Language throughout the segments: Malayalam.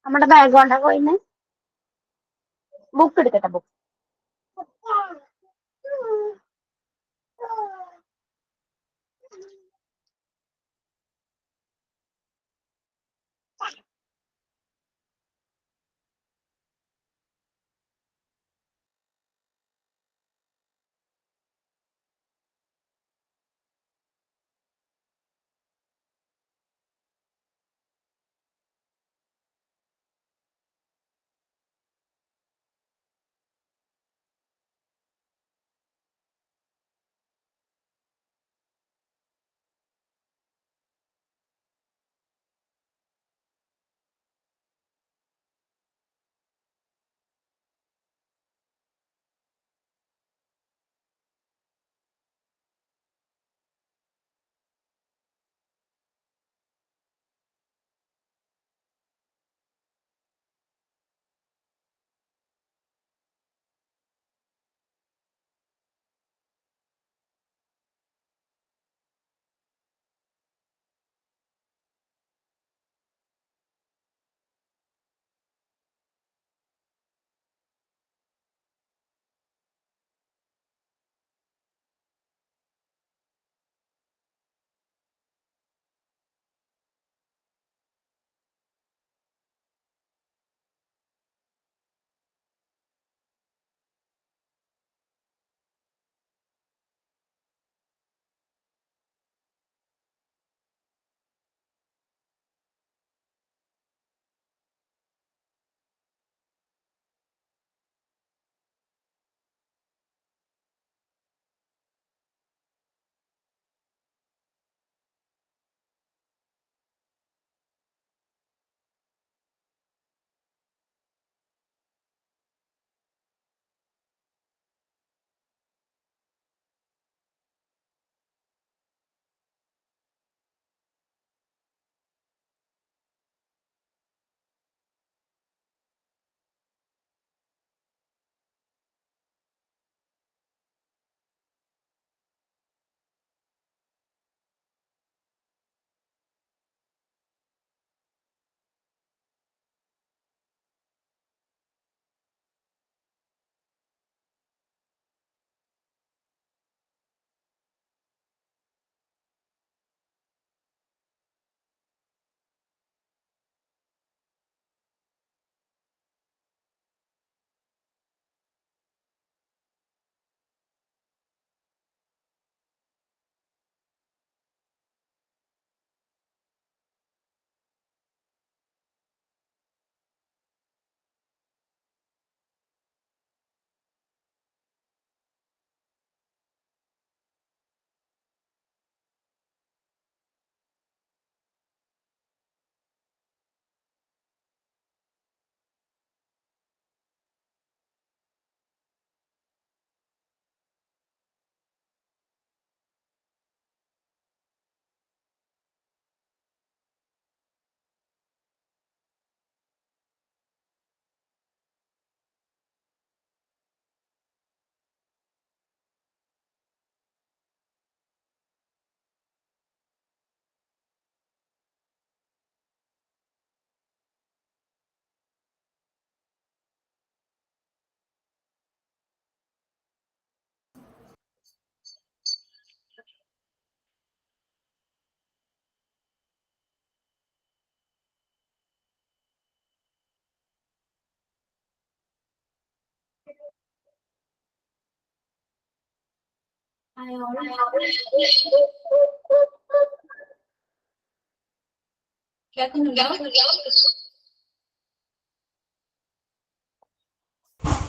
നമ്മുടെ ബാഗ് കൊണ്ടാ പോയിന്ന്. ബുക്ക് എടുക്കട്ടെ, ബുക്ക്.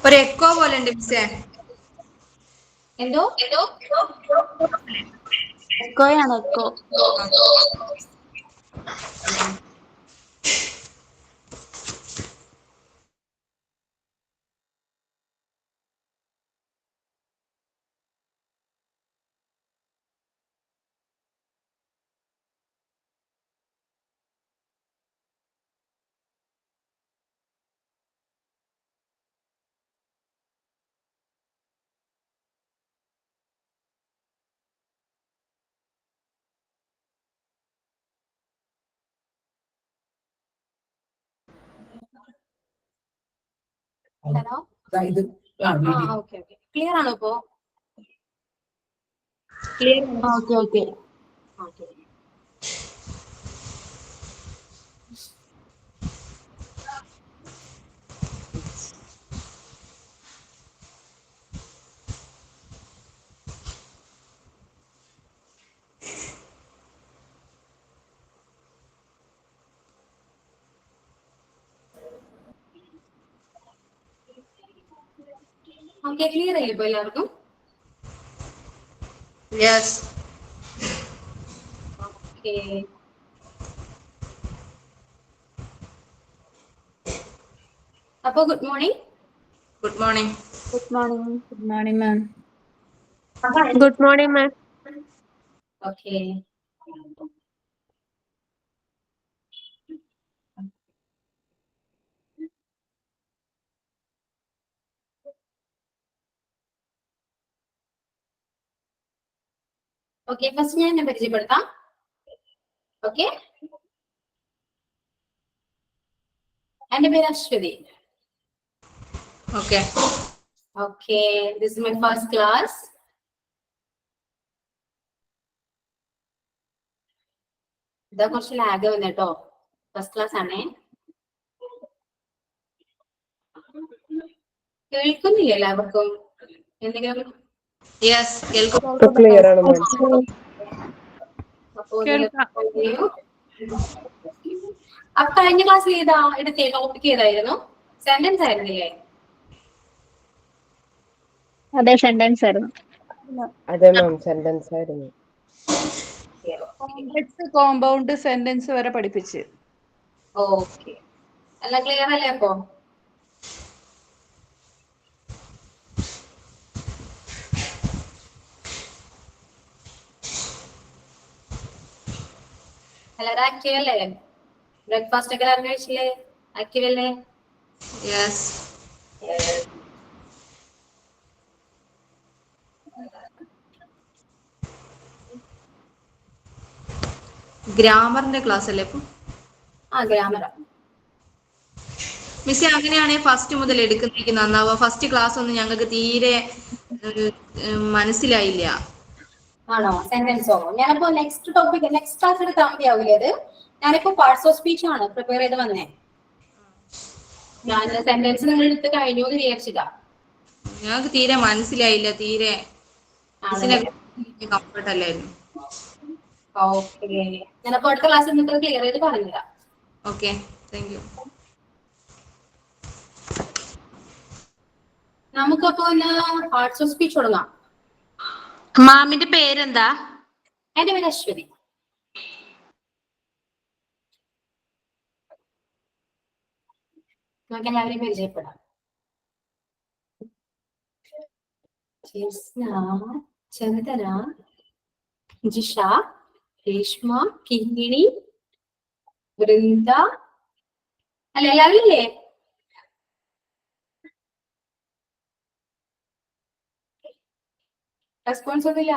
ഒരു എക്കോ പോലെ ഉണ്ട് മിസ്സേ. എന്തോ എക്കോയാണ്, echo. Hello okay okay clear ആണോ ഇപ്പോ? Clear okay okay okay. Okay clear ആയില്ലേ ഇപ്പൊ എല്ലാവർക്കും? യെസ്. ഓക്കെ. അപ്പൊ good morning. Good morning. Good morning. Good morning ma'am. Good morning ma'am. Okay. Okay first ഞാൻ എന്നെ പരിചയപ്പെടുത്താം. ഓക്കെ, എന്റെ പേര് Aswathy. Okay. Okay, this is my first class. ഇതാ കുറച്ച് ലാഗ് വന്നിട്ടോ, ഫസ്റ്റ് ക്ലാസ് ആണേ. കേൾക്കുന്നില്ല എല്ലാവർക്കും? എന്തെങ്കിലും യെസ് കേൾക്കും. ക്ലിയർ ആണ് മാം. അപ്പൊ കഴിഞ്ഞ ക്ലാസ്സിൽ എടുത്തേ ടോപ്പിക് ഏതായിരുന്നു? സെന്റൻസ് ആയിരുന്നില്ലേ? അതെ സെന്റൻസ് ആയിരുന്നു. അതെ മാം, സെന്റൻസ് ആയിരുന്നു. കോംപ്ലക്സ് കോമ്പൗണ്ട് സെന്റൻസ് വരെ പഠിപ്പിച്ച്. ഓക്കെ, എല്ലാം ക്ലിയർ അല്ലേ അപ്പൊ? എല്ലാവരും ആക്റ്റീവ് അല്ലേ? ബ്രേക്ക്ഫാസ്റ്റ് ഒക്കെ എല്ലാവരും കഴിച്ചില്ലേ? ആക്റ്റീവ് അല്ലേ? യെസ്. ഗ്രാമറിന്റെ ക്ലാസ് അല്ലേ ഇപ്പൊ? ആ ഗ്രാമർ. മിസ് അങ്ങനെയാണെങ്കിൽ ഫസ്റ്റ് മുതൽ എടുക്കുന്നേക്ക് നന്നാവുക. ഫസ്റ്റ് ക്ലാസ് ഒന്നും ഞങ്ങൾക്ക് തീരെ മനസ്സിലായില്ല. ആണോ? സെന്റൻസോ? ഞാനിപ്പോ നെക്സ്റ്റ് ടോപ്പിക് നെക്സ്റ്റ് ക്ലാസ് എടുത്താൽ മതിയാവില്ലേ അത്? ഞാനിപ്പോ പാർട്സ് ഓഫ് സ്പീച്ച് ആണ് പ്രിപ്പയർ ചെയ്ത് വന്നേ. ഞാൻ സെന്റൻസ് നിങ്ങൾ എടുത്ത് കഴിഞ്ഞു എന്ന് വിചാരിച്ചില്ല. ഞങ്ങൾക്ക് തീരെ മനസ്സിലായില്ല. തീരെ കംഫർട്ട് അല്ലായിരുന്നു. ഓക്കെ, ഞാനപ്പോ അടുത്ത ക്ലാസ് നിങ്ങൾക്ക് ക്ലിയർ ചെയ്ത് പറഞ്ഞുതരാം. Okay, thank you. നമുക്കപ്പോ പാർട്സ് ഓഫ് സ്പീച്ച് തുടങ്ങാം. മാമിന്റെ പേരെന്താ? എന്റെ പേര് അശ്വതി. നമുക്ക് എല്ലാവരെയും പരിചയപ്പെടാം. ചന്ദന, ജിഷ, രേഷ്മ, കിങ്ങിണി, വൃന്ദ അല്ല എല്ലാവരും ഇല്ലേ? റെസ്പോൺസ് ഒന്നുമില്ല.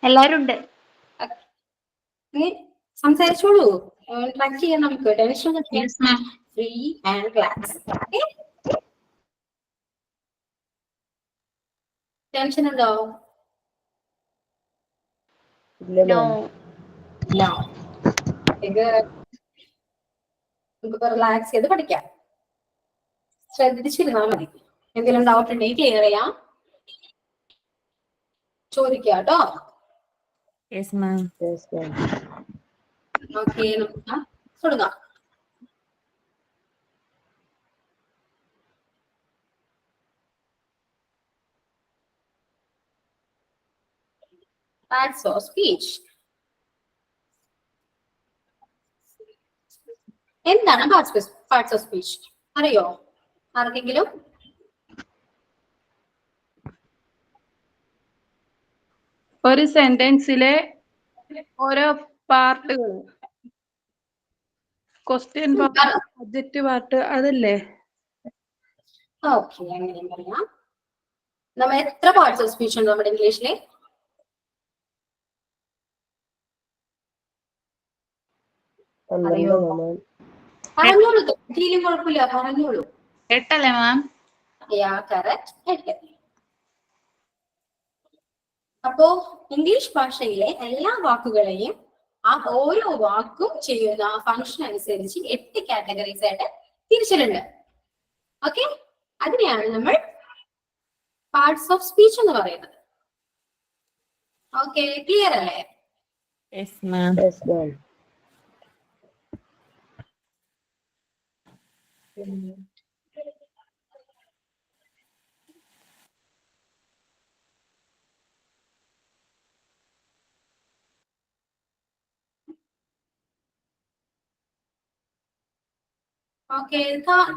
എല്ലാരും ഉണ്ട്. സംസാരിച്ചോളൂ, ട്രാക്ക് ചെയ്യാൻ നമുക്ക്. Tension free and class. Tension ഉണ്ടോ? നോ. ഇത് നമുക്ക് റിലാക്സ് ചെയ്ത് പഠിക്കാം. ശ്രദ്ധിച്ചിരുന്നാൽ മതി. എന്തെങ്കിലും ഡൗട്ട് ഉണ്ടെങ്കിൽ ക്ലിയർ ചെയ്യാം, ചോദിക്കാം കേട്ടോ. Yes ma'am. ഓക്കെ, നമുക്ക് തുടങ്ങാം. Parts of speech. എന്താണ് പാർട്സ് ഓഫ് സ്പീച്ച് അറിയോ ആർക്കെങ്കിലും? ഒരു സെന്റൻസിലെ ഓരോ പാർട്ടുകൾ, ക്വസ്റ്റ്യൻ പാർട്ട്, സബ്ജക്റ്റ് പാർട്ട്, അതല്ലേ? ഓക്കെ, അങ്ങനെ പറയാം. നമ്മൾ എത്ര പാർട്സ് ഓഫ് സ്പീച്ച് ഉണ്ട് നമ്മുടെ ഇംഗ്ലീഷിലെ? പറഞ്ഞോളൂ, തീരും കുഴപ്പമില്ല, പറഞ്ഞോളൂ. 8 മാം? Yeah, correct. 8. അപ്പോ ഇംഗ്ലീഷ് ഭാഷയിലെ എല്ലാ വാക്കുകളെയും ആ ഓരോ വാക്കും ചെയ്യുന്ന ആ ഫംഗ്ഷൻ അനുസരിച്ച് 8 കാറ്റഗറീസ് ആയിട്ട് തിരിച്ചിട്ടുണ്ട്. ഓക്കെ, അതിനെയാണ് നമ്മൾ പാർട്സ് ഓഫ് സ്പീച്ച് എന്ന് പറയുന്നത്. ഓക്കെ, ക്ലിയർ അല്ലേ? Yes, ma'am. Yes, ma'am. Okay,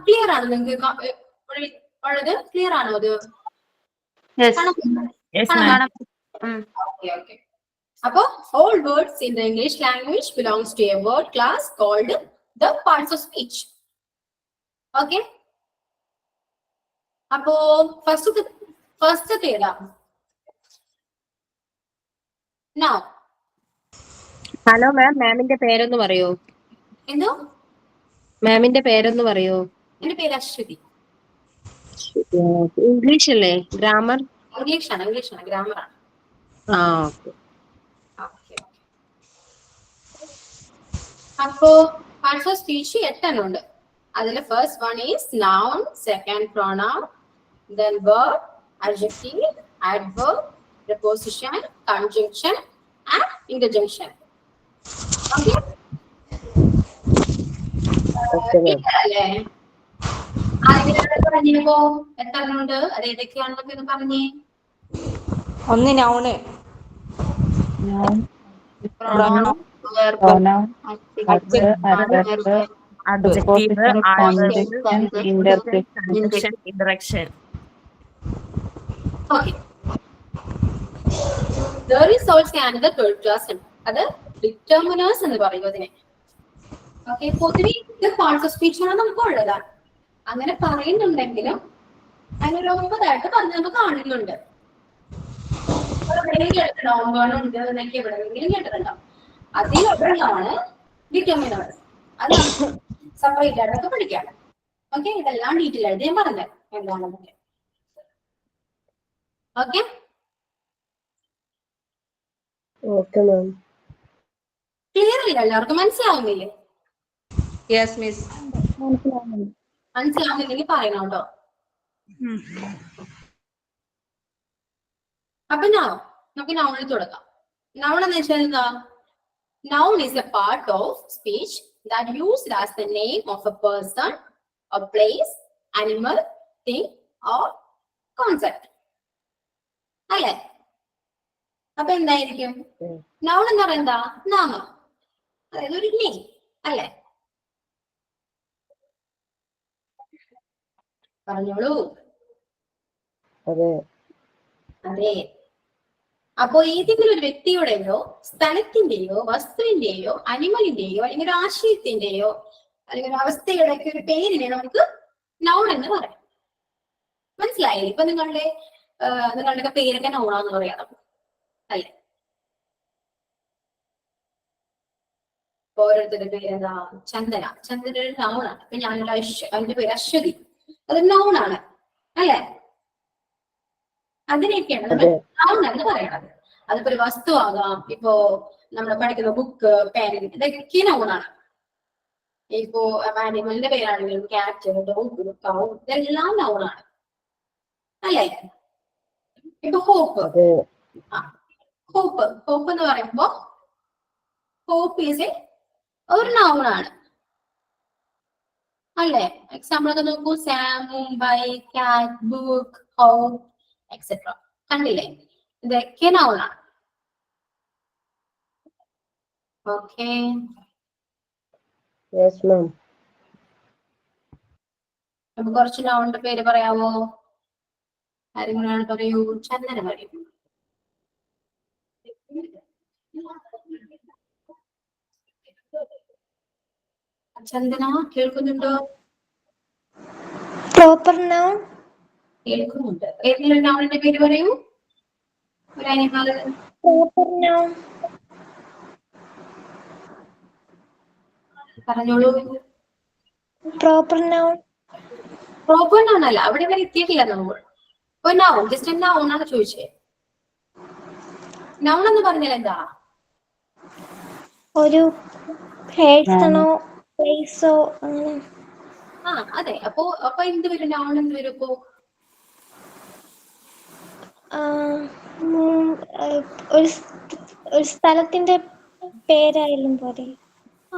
clear ആണ് നിങ്ങൾക്ക് ഉള്ളത്? ക്ലിയർ ആണോ അത്? Yes. Yes, ma'am. Okay, okay. അപ്പോ all words in the English language belongs to a word class called the parts of speech. Okay. അപ്പോ ഫസ്റ്റ് ഏതാ? Now. ഹലോ മാം, മാമിന്റെ പേരൊന്ന് പറയോ? എന്തോ? മാമിന്റെ പേരൊന്ന് പറയോ? എന്റെ പേര് അശ്വതി. ഇംഗ്ലീഷ് അല്ലേ? ഗ്രാമർ? ഇംഗ്ലീഷ് ആണ്, ഗ്രാമർ ആണ്. ആ, ഓക്കെ. അപ്പോ പാർട്സ് ഓഫ് സ്പീച്ച് 8 ഉണ്ട്. അതിൽ first one is noun, second pronoun, then verb, adjective, adverb, preposition, conjunction and interjection. Okay? Okay, ma'am. അല്ലേ? ആരെങ്കിലും പറഞ്ഞപ്പോ എത്ര ഉണ്ട്? അത് ഏതൊക്കെയാണെന്നൊക്കെ ഒന്ന് പറഞ്ഞേ. ഒന്ന് noun, Noun, pronoun, verb, pronoun, adjective, adverb, adjective, conjunction, interjection, interjection. Okay. There is also another third class. അത് determiners എന്ന് പറയും അതിനെ. ഓക്കെ, പൊതുവെ ഇത് പാർട്സ് ഓഫ് സ്പീച്ച് ആണ് നമുക്ക് ഉള്ളതാണ്. അങ്ങനെ പറയുന്നുണ്ടെങ്കിലും അതിനൊരു 9 പറഞ്ഞ് നമുക്ക് കാണുന്നുണ്ട്. ഉണ്ട് എന്നൊക്കെ എവിടെയെങ്കിലും കേട്ടിട്ടുണ്ടാവും. അതിലൊരെണ്ണമാണ് ഡിറ്റർമിനേഴ്സ്. അത് സെപ്പറേറ്റ് ആയിട്ടൊക്കെ പഠിക്കാം. ഓക്കെ, ഇതെല്ലാം ഡീറ്റെയിൽ ആയിട്ട് ഞാൻ പറഞ്ഞു എന്താണെന്നൊക്കെ. Okay, Okay, ma'am. ക്ലിയർ അല്ല? എല്ലാവർക്കും മനസ്സിലാവുന്നില്ലേ? yes miss. മനസ്സിലാവുന്നില്ലെങ്കിൽ പറയണം കേട്ടോ. അപ്പൊ നമുക്ക് നൗണിൽ തുടങ്ങാം. നൗൺ എന്ന് വെച്ചാൽ എന്താ? Noun is a part of speech that used as the name of a person, a place, animal, thing or concept. അല്ലേ? അപ്പൊ എന്തായിരിക്കും? നൗൺ എന്ന് പറയുന്നത് എന്താ? നാമം, അതായത് ഒരു നെയിം അല്ലേ? പറഞ്ഞോളൂ. അതെ. അതെ. അപ്പോ ഏതെങ്കിലും ഒരു വ്യക്തിയുടെയോ സ്ഥലത്തിന്റെയോ വസ്തുവിന്റെയോ അനിമലിന്റെയോ അല്ലെങ്കിൽ ഒരു ആശയത്തിന്റെയോ അല്ലെങ്കിൽ ഒരു അവസ്ഥയുടെ ഒക്കെ ഒരു പേരിനെ നമുക്ക് നൗൺ എന്ന് പറയാം. മനസ്സിലായില്ലേ? ഇപ്പൊ നിങ്ങളുടെ പേരൊക്കെ നൗണാന്ന് പറയാം അല്ലേ? ഓരോരുത്തരുടെ പേരെന്താ? ചന്ദന ഒരു നൗണാണ്. അപ്പൊ ഞാനൊരു അതിന്റെ പേര് അശ്വതി, അതൊരു നൗണാണ് അല്ലേ? അതിനെയൊക്കെയാണ് നമ്മൾ നൗൺ എന്ന് പറയുന്നത്. അതിപ്പോ ഒരു വസ്തു ആകാം, ഇപ്പോ നമ്മൾ പഠിക്കുന്ന ബുക്ക്, പെൻ, ഇതൊക്കെ നൗണാണ്. ഇപ്പോ ആനിമലിന്റെ പേരാണെങ്കിലും ക്യാറ്റ്, ഡോഗ്, കൗ, ഇതെല്ലാം നൗണാണ് അല്ലേ? ഇപ്പൊ ഹോപ്പ് എന്ന് പറയുമ്പോ ഹോപ്പ് ഈസ് ഒരു നൗണാണ് അല്ലേ? എക്സാമ്പിൾ ഒക്കെ നോക്കൂ. സാം, മുംബൈ, കാറ്റ്, ബുക്ക്, ഹോപ്പ് എക്സെട്ര. കണ്ടില്ലേ? ഇതൊക്കെ നൗണാണ്. Okay, Yes, ma'am. അപ്പൊ കുറച്ച് നൗണിന്റെ പേര് പറയാമോ? ആരെങ്കിലും പറയൂ. ചന്ദന പറയൂ. ചന്ദന കേൾക്കുന്നുണ്ടോ? Proper noun. കേൾക്കുന്നുണ്ട്. ഏതെങ്കിലും നൗണിന്റെ പേര് പറയൂ. ഒരു അനിമൽ. Proper noun. പറഞ്ഞോളൂ. Proper noun. പ്രോപ്പർ നൗൺ അല്ല, അവിടെ വരെ എത്തിയിട്ടില്ല നമ്മൾ. ഇപ്പൊ നൗൺ, ജസ്റ്റ് നൗൺ ആണ് ചോദിച്ചത്. നൗൺ എന്ന് പറഞ്ഞാൽ എന്താ? ഒരു പേഴ്സണോ പ്ലേസോ അങ്ങനെ. ആ അതെ. അപ്പൊ എന്ത് വരും? നൗൺ എന്ത് വരും ഇപ്പോ? ആ, ഉം, ഒരു ഒരു സ്ഥലത്തിന്റെ പേരായാലും പോരെ.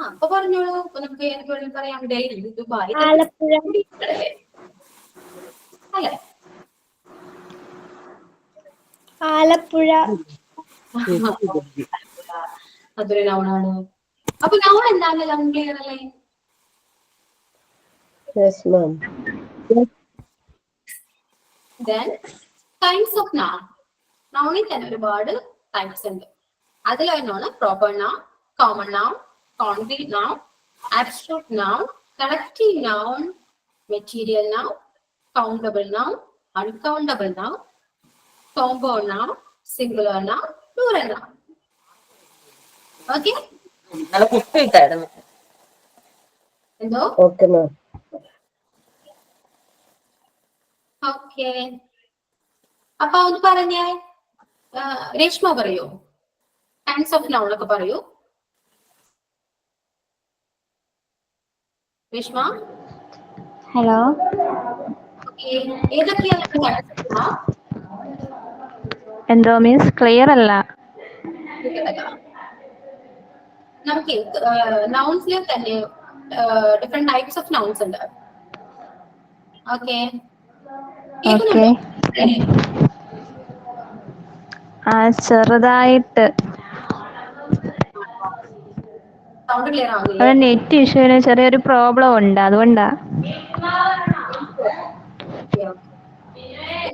അപ്പൊ പറഞ്ഞോളൂ. ഇപ്പൊ നമുക്ക് ഏത് വേണമെങ്കിലും പറയാം. ഡൽഹി, ദുബായ്, ഇതൊക്കെ ആലപ്പുഴ. സ്ഥലങ്ങളല്ലേ? അല്ലേ? ആലപ്പുഴ. അതൊരു നൗണാണ്. അപ്പൊ നൗൺ എന്താണല്ലോ? ക്ലിയർ അല്ലേ? Yes ma'am. Then types of noun. നൗണിൽ തന്നെ ഒരുപാട് ടൈപ്സ് ഉണ്ട്. അതിലൊരെണ്ണമാണ് proper noun, common noun, concrete noun, abstract noun, collective noun, material noun, countable noun, uncountable noun, compound noun, singular noun, plural noun. Okay? നല്ല കുട്ടി കിട്ടായിരുന്നു. എന്തോ? Okay ma'am. ഓക്കെ. അപ്പൊ ഒന്ന് പറഞ്ഞേ. രേഷ്മ പറയൂ. ടൈപ്സ് ഓഫ് നൗൺ ഒക്കെ പറയൂ. രേഷ്മ, ഹലോ. ഏതൊക്കെയാണ് types of noun? എന്തോ മീൻസ് ക്ലിയർ അല്ല. നമുക്ക് നൗൺസിൽ തന്നെ ഡിഫറെന്റ് ടൈപ്സ് ഓഫ് നൗൺസ് ഉണ്ട്. ഓക്കെ? ഓക്കെ. ആ, ചെറുതായിട്ട്. സൗണ്ട് ക്ലിയർ ഒരു ആവുന്നില്ലേ? നെറ്റ് ഇഷ്യൂവിന് ചെറിയൊരു പ്രോബ്ലം ഉണ്ട്, അതുകൊണ്ടാ.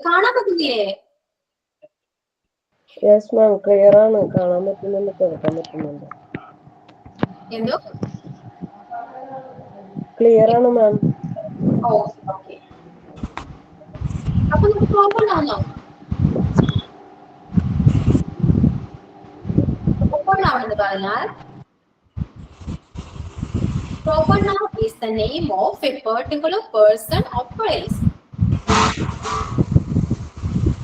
കാണാൻ പറ്റുന്നില്ലേ? യെസ് മാം, ക്ലിയർ ആണ്. കാണാൻ പറ്റുന്നുണ്ട്, കേൾക്കാൻ പറ്റുന്നുണ്ട്. എന്തോ? ക്ലിയർ ആണ് മാം. ഓക്കെ. അപ്പൊ നമുക്ക് പ്രോപ്പർ നൗൺ നോക്കാം. പ്രോപ്പർ നൗൺ എന്ന് പറഞ്ഞാൽ proper noun is the name of a particular person or place.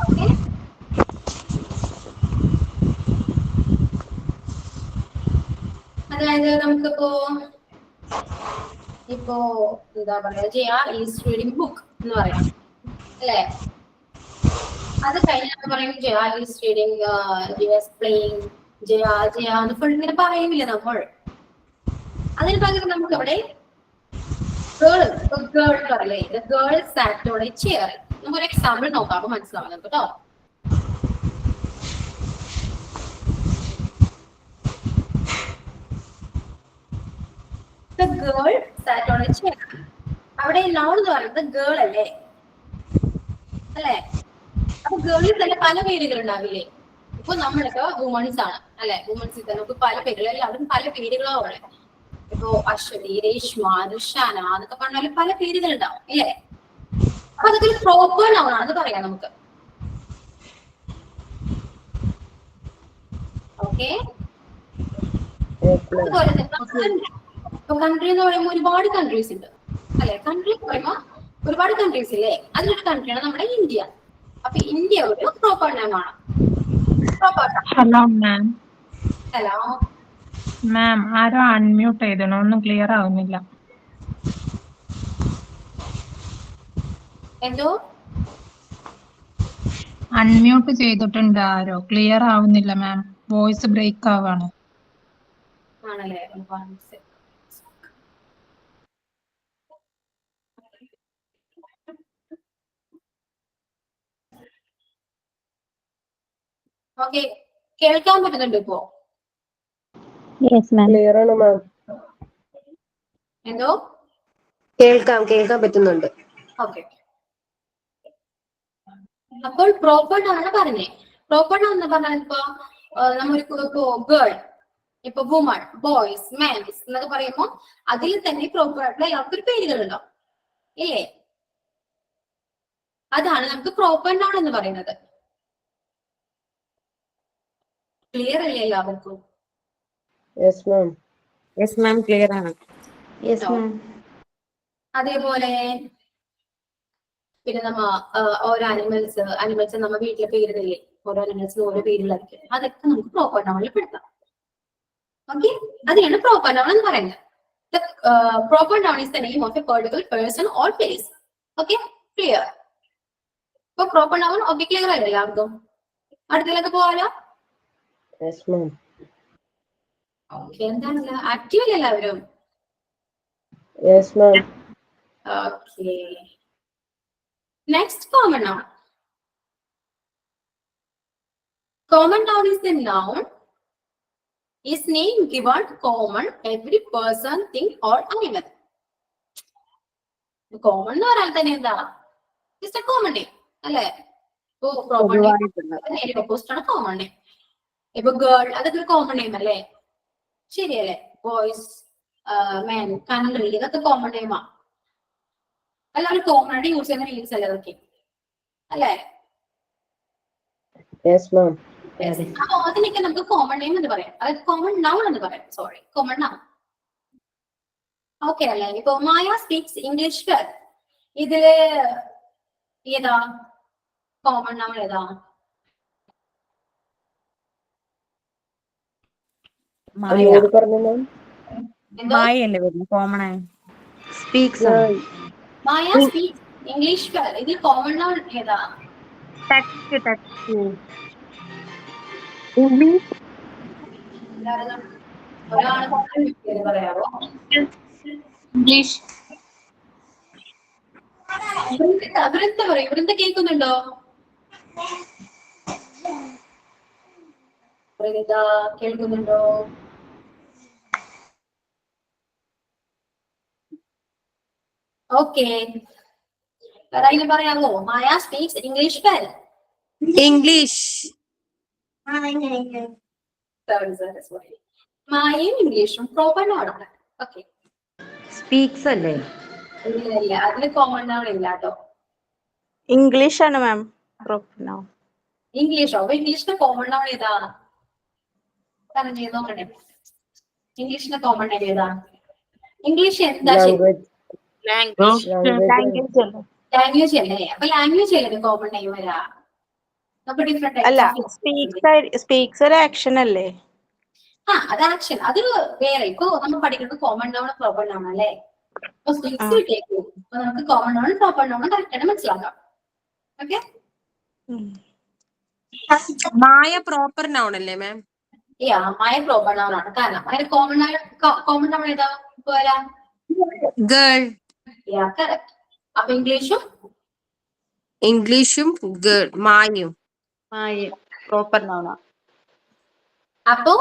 Okay? അതായത് നമുക്കിപ്പോ എന്താ പറയാ, ജയ ഈസ് റീഡിംഗ് ബുക്ക് എന്ന് പറയാം, അല്ലേ? അത് കഴിഞ്ഞാൽ പറയും Jaya is reading, Jaya is playing, Jaya എന്ന് ഫുൾ ഇങ്ങനെ പറയൂല നമ്മൾ. അതിന് പകരം നമുക്ക് അവിടെ ഗേൾ പറയല്ലേ, the girl sat on a chair. നമുക്കൊരു എക്സാമ്പിൾ നോക്കാം, അപ്പൊ മനസ്സിലാവും നമുക്ക് കേട്ടോ. The girl sat on a chair. അവിടെ noun എന്ന് പറയുന്നത് ഗേൾ അല്ലേ? അപ്പൊ ഗേളിൽ തന്നെ പല പേരുകൾ ഉണ്ടാവില്ലേ? ഇപ്പൊ നമ്മളൊക്കെ വുമൺസ് ആണ്, അല്ലെ? വുമൺസിൽ തന്നെ നമുക്ക് പല പേരുകൾ, എല്ലാവരും പല പേരുകളോ ഉള്ളത്. ഇപ്പൊ അശ്വതി, രേഷ്മ, ഋഷാന എന്നൊക്കെ പറഞ്ഞാലും പല പേരുകൾ ഉണ്ടാവും, ഇല്ലേ? അപ്പൊ അതൊക്കെ പ്രോപ്പർ നൗൺ ആണെന്ന് പറയാം നമുക്ക്. ഓക്കെ? അതുപോലെ തന്നെ ഇപ്പൊ കൺട്രി എന്ന് പറയുമ്പോൾ ഒരുപാട് കൺട്രീസ് ഉണ്ട്, അല്ലെ? കൺട്രി എന്ന് പറയുമ്പോൾ ഒരുപാട് കൺട്രീസ് ഇല്ലേ? അതിലൊരു കൺട്രിയാണ് നമ്മുടെ ഇന്ത്യ. അപ്പൊ ഇന്ത്യ ഒരു പ്രോപ്പർ നൗൺ ആണ്. Hello ma'am. ഹലോ മാം, ആരോ അൺമ്യൂട്ട് ചെയ്തണോ? ഒന്നും ക്ലിയർ ആവുന്നില്ല. എന്തോ? അൺമ്യൂട്ട് ചെയ്തിട്ടുണ്ട് ആരോ, ക്ലിയർ ആവുന്നില്ല മാം. Voice break ആവാണ്. ആണല്ലേ? ഓക്കെ, കേൾക്കാൻ പറ്റുന്നുണ്ട് ഇപ്പോ? ക്ലിയർ ആണ് മാം. എന്തോ? കേൾക്കാൻ പറ്റുന്നുണ്ട്. ഓക്കെ. അപ്പോൾ പ്രോപ്പർ നൗൺ ആണ് പറഞ്ഞേ. പ്രോപ്പർ നൗൺ എന്ന് പറഞ്ഞാൽ ഇപ്പൊ നമ്മളിപ്പോ ഗേൾ, ഇപ്പൊ വുമൺ, ബോയ്സ്, മെൻസ് എന്നൊക്കെ പറയുമ്പോ അതിൽ തന്നെ പ്രോപ്പർ ആയിട്ടുള്ള എല്ലാവർക്കും പേരുകളുണ്ടാവും, ഇല്ലേ? അതാണ് നമുക്ക് പ്രോപ്പർ നൗൺ എന്ന് പറയുന്നത്. ക്ലിയർ അല്ലേ എല്ലാവർക്കും? Yes ma'am. Yes ma'am, clear ആണ്. Yes ma'am. അതേപോലെ പിന്നെ നമ്മ ഓരോ അനിമൽസ് നമ്മ വീട്ടിലെ പേരില്ലേ, ഓരോ അനിമൽസിന് ഓരോ പേരിലായിരിക്കും. അതൊക്കെ നമുക്ക് പ്രോപ്പർ നൗണിൽ പെടുത്താം. ഓക്കെ, അതിനാണ് പ്രോപ്പർ നൗൺ എന്ന് പറയുന്നത്. Proper noun is the name of A particular person or place. Okay, clear? ഇപ്പൊ പ്രോപ്പർ നൗൺ ഓക്കെ, ക്ലിയർ അല്ലേ എല്ലാവർക്കും? അടുത്തതിലൊക്കെ പോവാലോ. Yes ma'am. ഓക്കെ, എന്താണ് ആക്റ്റീവ് അല്ലേ എല്ലാവരും? Yes ma'am. Okay, next common noun. Common noun is the noun is name given common every person, thing or animal. Common എന്ന് പറയാൻ തന്നെ എന്താ? Just a common name, അല്ലേ? ഇപ്പൊ proper name opposite ആണ് common name. ഇപ്പൊ girl അതൊക്കെ common name അല്ലേ? ശരിയല്ലേ? Boys, men, country ഇതൊക്കെ common name ആ. എല്ലാവരും common ആയിട്ട് യൂസ് ചെയ്യുന്ന names അല്ലേ അതൊക്കെ, അല്ലേ? Yes ma'am. അപ്പൊ അതിനൊക്കെ നമുക്ക് കോമൺ നെയിം എന്ന് പറയാം, അതായത് കോമൺ നൗൺ എന്ന് പറയാം. Sorry, common noun. ഓക്കെ അല്ലേ? ഇപ്പൊ മായ സ്പീക്സ് ഇംഗ്ലീഷ് വെൽ, ഇതില് ഏതാ കോമൺ നൗൺ? ഏതാ? പറഞ്ഞു മാം. കോമൺ ആയി സ്പീക്സ് മായ സ്പീക്സ് ഇംഗ്ലീഷ് വെൽ, ഇതിൽ കോമൺ നൗൺ ഏതാ? ഒരാള് പറയാവോ? ഇംഗ്ലീഷ്. വൃന്ദ പറയും. വൃന്ദ കേൾക്കുന്നുണ്ടോ? വൃന്ദ കേൾക്കുന്നുണ്ടോ? ഓക്കെ, അതിന് പറയാമോ? മായ സ്പീക്സ് ഇംഗ്ലീഷ് വെൽ. ഇംഗ്ലീഷ്. മായയും ഇംഗ്ലീഷും പ്രോപ്പർ നൗൺ ആണ്. ഓക്കെ, സ്പീക്സ് അല്ലേ? ഇല്ല, അതിന് കോമൺ നൗൺ ഇല്ല കേട്ടോ. ഇംഗ്ലീഷ് ആണ് മാം പ്രോപ്പർ നൗൺ. ഇംഗ്ലീഷോ? അപ്പൊ ഇംഗ്ലീഷിന്റെ കോമൺ നൗൺ ഏതാ? പറഞ്ഞു നോക്കണേ. ഇംഗ്ലീഷിന്റെ കോമൺ നൗൺ ഏതാ? ഇംഗ്ലീഷ് എന്താ? ലാംഗ്വേജ് അല്ലേ? അപ്പൊ ലാംഗ്വേജ് അല്ലേ കോമൺ നെയിം വരാ? അപ്പൊ ഡിഫറെന്റ് അല്ല, സ്പീക്സ് ഒരു ആക്ഷൻ അല്ലേ? അത് ആക്ഷൻ, അത് വേറെ. ഇപ്പൊ നമ്മൾ പഠിക്കുന്നത് കോമൺ നൗൺ പ്രോപ്പർ നൗൺ അല്ലേ? അപ്പൊ സ്പീക്സ് കേൾക്കൂ. അപ്പൊ നമുക്ക് common noun proper noun correct ആയിട്ട് മനസ്സിലാക്കാം. ഓക്കെ, മായ പ്രോപ്പർ നൗൺ അല്ലേ മാം? മായ പ്രോപ്പർ നൗൺ ആണ്. കാരണം അതിന് കോമൺ നൗൺ ഏതാ ഇപ്പൊ വരാ? ഗേൾ. കറക്റ്റ്. അപ്പൊ ഇംഗ്ലീഷും ഗേൾ, മായയും പ്രോപ്പർ നൗണാ. അപ്പൊ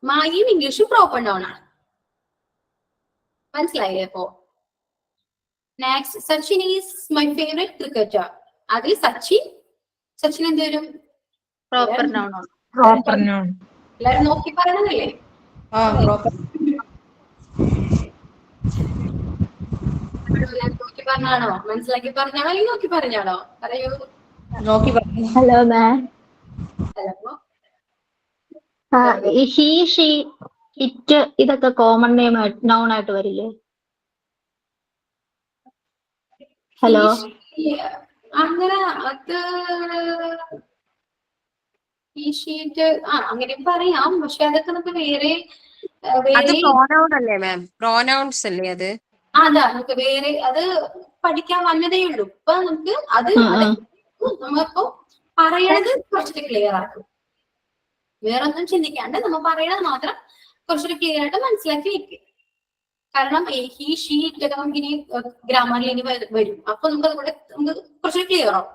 മായയും ഇംഗ്ലീഷും പ്രോപ്പർ നൗൺ ആണ്. മനസ്സിലായില്ലേ? അപ്പോ next, Sachin is my favourite cricketer. അതിൽ സച്ചിൻ എന്ത് വരും? Proper noun. Proper noun. എല്ലാരും നോക്കി പറയണതല്ലേ? നോക്കി പറഞ്ഞാണോ? മനസ്സിലാക്കി പറഞ്ഞാണോ അല്ലെങ്കിൽ നോക്കി പറഞ്ഞാണോ? പറയൂ. Hello ma'am. Hello. He she it ഇതൊക്കെ കോമൺ നെയിം നൗൺ ആയിട്ട് വരില്ലേ? ഹലോ. അങ്ങനെ അത് ഈ ഷീറ്റ് അങ്ങനെ പറയാം. പക്ഷെ അതൊക്കെ നമുക്ക് വേറെ പ്രോനൗൺ അല്ലേ മാം? പ്രോനൗൺസ് അല്ലേ അത്? അതാ നമുക്ക് വേറെ അത് പഠിക്കാൻ വന്നതേ ഉള്ളൂ. ഇപ്പൊ നമുക്ക് അത് നമ്മളിപ്പോ പറയണത് കുറച്ചുകൂടി ക്ലിയർ ആക്കും. വേറെ ഒന്നും ചിന്തിക്കാണ്ട് നമ്മൾ പറയണത് മാത്രം കുറച്ചുകൂടി ക്ലിയർ ആയിട്ട് മനസ്സിലാക്കി വെക്കുക. കാരണം ഹി ഷീ ഇതൊക്കെ നമുക്ക് ഇനി ഗ്രാമറിൽ ഇനി വരും. അപ്പൊ നമുക്ക് കുറച്ചുകൂടി ക്ലിയർ ആവും.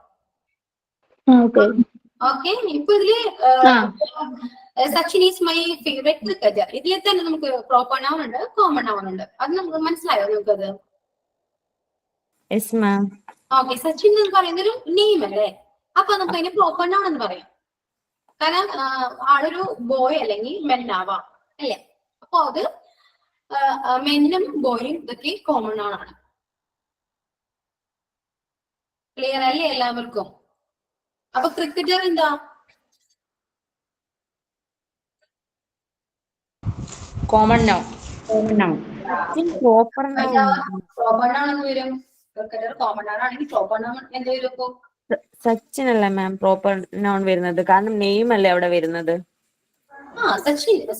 ഓക്കെ, ഇപ്പൊ ഇതില് Sachin is my favourite cricketer, ഇതിൽ തന്നെ നമുക്ക് പ്രോപ്പർ നൗൺ ഉണ്ട്, കോമൺ നൗൺ ഉണ്ട്. അത് നമുക്ക് മനസ്സിലായോ? നമുക്കത് ഓക്കെ. സച്ചിൻ എന്ന് പറയുന്ന ഒരു നെയിം അല്ലേ? അപ്പൊ നമുക്ക് അതിന് പ്രോപ്പർ നൗൺ എന്ന് പറയാം. കാരണം ആളൊരു ബോയ് അല്ലെങ്കിൽ മെൻ ആവാം അല്ലേ? അപ്പൊ അത് മെന്നും ബോയും ഇതൊക്കെ കോമൺ നൗൺ ആണ്. ക്ലിയർ അല്ലേ എല്ലാവർക്കും? അപ്പൊ ക്രിക്കറ്റർ എന്താ? Common noun. Proper proper noun എന്ന് വരും. ക്രിക്കറ്റർ കോമൺ നൗൺ ആണെങ്കിൽ പ്രോപ്പർ നൗൺ എന്ത് വരും ഇപ്പോ? സച്ചിൻ അല്ലേ മാം പ്രോപ്പർ നോൺ വരുന്നത്, കാരണം നെയിം അല്ലേ അവിടെ വരുന്നത്.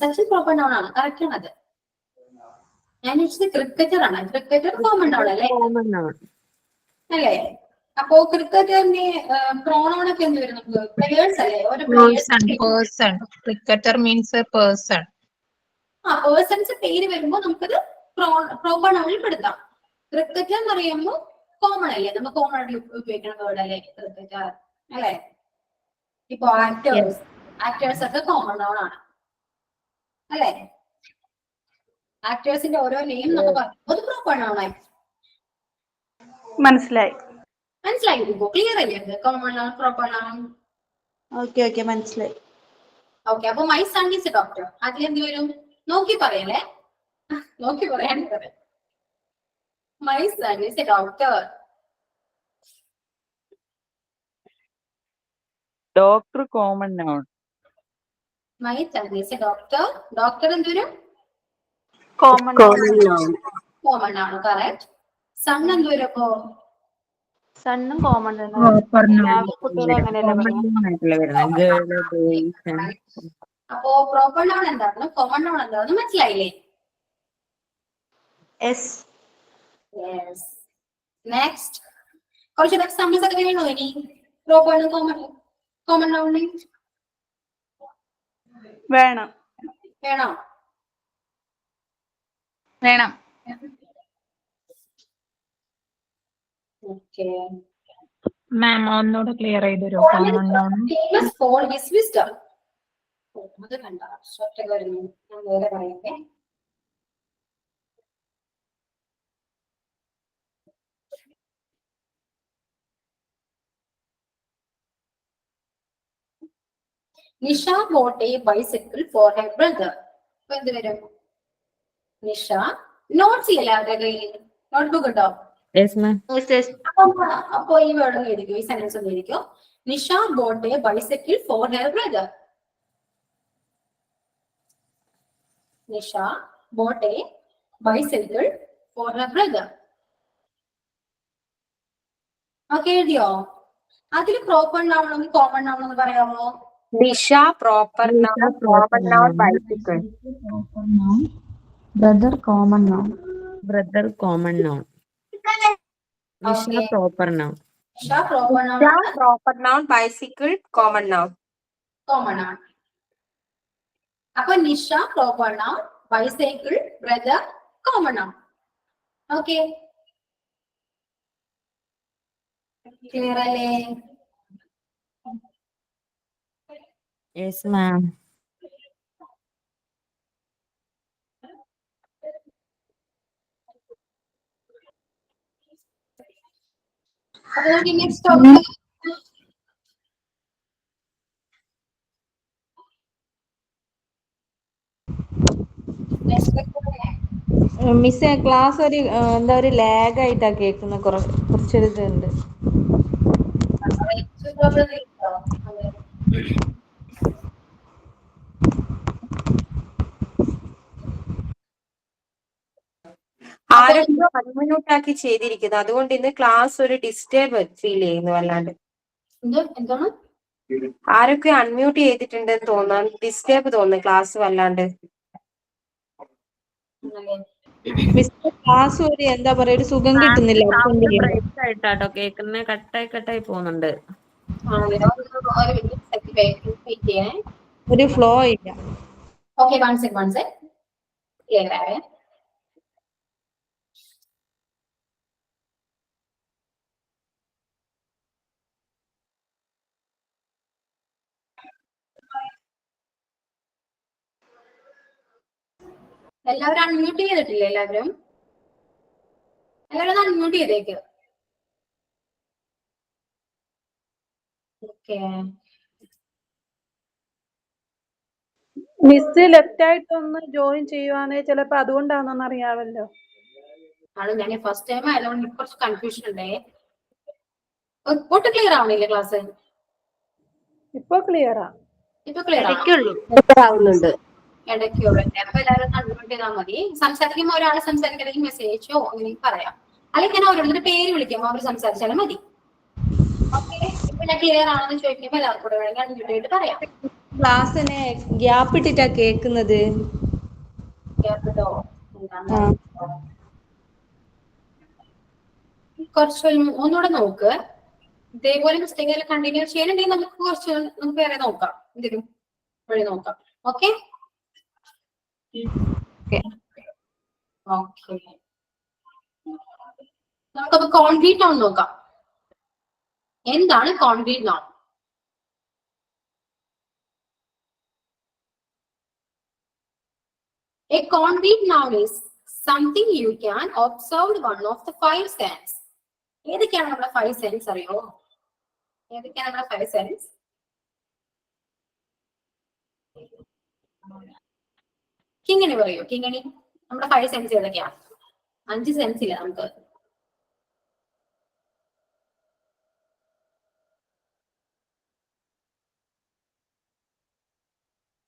സച്ചിൻ പ്രോപ്പർ നൗൺ ആണ്, കറക്റ്റ് ആണ് അത്. ഞാൻ ചോദിച്ചത് ക്രിക്കറ്റർ ആണ്. ക്രിക്കറ്റർ കോമൺ നൗൺ അല്ലേ? കോമൺ നോൺ അല്ലേ? അപ്പോ ക്രിക്കറ്ററിന്റെ പ്രോണൗൺ ഒക്കെ എന്ത് വരും നമുക്ക്? പ്ലേയേഴ്സ് അല്ലേ? ഒരു person. Cricketer means person. Persons പേര് വരുമ്പോ നമുക്കത് പ്രോപ്പർ നൗണിൽ പെടുത്താം. ക്രിക്കറ്റർ എന്ന് പറയുമ്പോൾ കോമൺ അല്ലേ? നമ്മൾ കോമൺ ആയിട്ട് ഉപയോഗിക്കുന്ന വേർഡ് അല്ലേ ക്രിക്കറ്റർ, അല്ലേ? ഇപ്പൊ ആക്ടേഴ്സ് ഒക്കെ കോമൺ നൗൺ ആണ്, അല്ലേ? ആക്ടേഴ്സിന്റെ ഓരോ നെയിം നമ്മൾ പറയുമ്പോൾ അത് പ്രോപ്പർ നൗൺ ആയി. മനസ്സിലായി. മനസ്സിലായിരിക്കും, ക്ലിയർ അല്ലേ? Common noun, proper noun. Okay മനസ്സിലായി. ഓക്കെ, അപ്പൊ my son is a doctor. അതിലെന്ത് വരും? നോക്കി പറയല്ലേ, നോക്കി പറയാൻ പറയാം. My son is a doctor. Doctor common noun. My son is a doctor. Doctor എന്ത് വരും? കോമൺ കോമൺ ആണ്, കറക്റ്റ്. സൺ എന്ത് വരും അപ്പോ? സണ്ണും കോമൺ തന്നെ. Proper noun. കുട്ടികളെ അങ്ങനെയല്ല പറയാം. അപ്പോ പ്രോപ്പർ നൗൺ എന്താണെന്ന് കോമൺ നൗൺ എന്താണെന്ന് മനസ്സിലായില്ലേ? നെക്സ്റ്റ് കുറച്ച് എക്സാമ്പിൾസ് ഒക്കെ വേണോ ഇനി? പ്രോപ്പർ കോമൺ നൗണിന് വേണം. വേണോ? വേണം. ഓക്കെ, മാം ഒന്നുകൂടെ ക്ലിയർ ചെയ്ത് തരുമോ common noun? famous for his wisdom. അത് കണ്ട ഒറ്റ വരുന്നു, ഞാൻ വേറെ പറയട്ടെ. Nisha bought a bicycle for her brother. അപ്പൊ എന്ത് വരും? നിഷ നോട്ട്സ് ഇല്ല അവരുടെ കയ്യിൽ, നോട്ട്ബുക്ക് ഉണ്ടോ? Yes ma'am. അപ്പൊ ഈ വേർഡ് ഒന്ന് എഴുതിക്കോ, ഈ സെന്റൻസ് ഒന്ന് എഴുതിക്കോ. Nisha bought a bicycle for her brother. Nisha bought a bicycle for her brother. ഓക്കെ, എഴുതിയോ? അതിൽ പ്രോപ്പർ നൗണും കോമൺ നൗൺ എന്ന് പറയാമോ? Nisha proper noun, common noun bicycle. Brother common noun. Brother common noun. Nisha proper noun. Nisha proper noun, proper noun bicycle common noun. Common ആണ്. അപ്പൊ Nisha proper noun, bicycle, brother common noun. Okay, clear അല്ലേ? Yes ma'am. അപ്പൊ നമുക്ക് നെക്സ്റ്റ് ടോപ്പിക് മിസ് ക്ലാസ് ഒരു എന്താ ഒരു ലാഗ് ആയിട്ടാ കേൾക്കുന്നത്, കുറച്ചൊരു ഇതുണ്ട്. ആരൊക്കെ അൺമ്യൂട്ട് ആക്കി ചെയ്തിരിക്കുന്നത്, അതുകൊണ്ട് ഇന്ന് ക്ലാസ് ഒരു ഡിസ്റ്റർബ് ഫീൽ ചെയ്യുന്നു വല്ലാണ്ട്. എന്താണ്? ആരൊക്കെ അൺമ്യൂട്ട് ചെയ്തിട്ടുണ്ടെന്ന് തോന്നാൻ ഡിസ്റ്റർബ് തോന്നുന്നു ക്ലാസ് വല്ലാണ്ട്. മിസ് ക്ലാസ് ഒരു എന്താ പറയാ ഒരു സുഖം കിട്ടുന്നില്ല. ബ്രേക്ക് ആയിട്ടാട്ടോ കേൾക്കുന്നത്, കട്ടായി പോകുന്നുണ്ട്. ഒരു ഫ്ലോ ഇല്ല. ഓക്കെ, വൺ സെക്കൻഡ് ക്ലിയർ ആവേ. എല്ലാവരും അൺമ്യൂട്ട് ചെയ്തിട്ടില്ലേ? എല്ലാവരും അൺമ്യൂട്ട് ചെയ്തേക്ക്. ഓക്കെ, മിസ് ലെഫ്റ്റ് ആയിട്ട് ഒന്ന് ജോയിൻ ചെയ്യുവാണെങ്കിൽ ചിലപ്പോ അതുകൊണ്ടാണെന്ന് അറിയാമല്ലോ. ആണ് ഞാൻ ഫസ്റ്റ് ടൈം ആയതുകൊണ്ട് കുറച്ച് കൺഫ്യൂഷൻ ഉണ്ടേ. ഒട്ടും ക്ലിയർ ആവണില്ലേ ക്ലാസ്? ഇപ്പൊ ക്ലിയറാ. ഇപ്പൊ ക്ലിയർ ആവുന്നുണ്ട്. ഇടയ്ക്കുള്ള അപ്പൊ എല്ലാവരും അൺമ്യൂട്ട് ചെയ്താൽ മതി. സംസാരിക്കുമ്പോൾ ഒരാൾ സംസാരിക്കണമെങ്കിൽ മെസ്സേജോ അങ്ങനെ പറയാം, അല്ലെങ്കിൽ ഞാൻ അവരോട് പേര് വിളിക്കുമ്പോൾ അവർ സംസാരിച്ചാലും മതി. ഓക്കെ, ഇപ്പൊ ഞാൻ ക്ലിയർ ആണെന്ന് ചോദിക്കുമ്പോൾ എല്ലാവർക്കും കൂടെ വേണമെങ്കിൽ അൺമ്യൂട്ട് പറയാം. ക്ലാസ്സിനെ ഗ്യാപ്പ് ഇട്ടിട്ടാ കേൾക്കുന്നത്. കേട്ടോ ആ. കുറച്ച് ഒന്നുകൂടെ നോക്ക്. ഇതേപോലെ മിസ്റ്റേക്ക് കണ്ടിന്യൂ ചെയ്യണമെങ്കിൽ നമുക്ക് വേറെ നോക്കാം, എന്തെങ്കിലും വഴി നോക്കാം. ഓക്കെ ഓക്കെ, നമുക്കപ്പോ കോൺക്രീറ്റ് നൗൺ നോക്കാം. എന്താണ് concrete noun? A concrete noun is something you can observe one of the five senses. ഏതൊക്കെയാണ് നമ്മുടെ 5 സെൻസ് അറിയോ? ഏതൊക്കെയാണ് നമ്മുടെ 5 സെൻസ്? കിങ്ങിണി പറയോ? കിങ്ങിണി നമ്മുടെ 5 സെൻസ് ഏതൊക്കെയാ? 5 സെൻസ് ഇല്ല നമുക്ക്.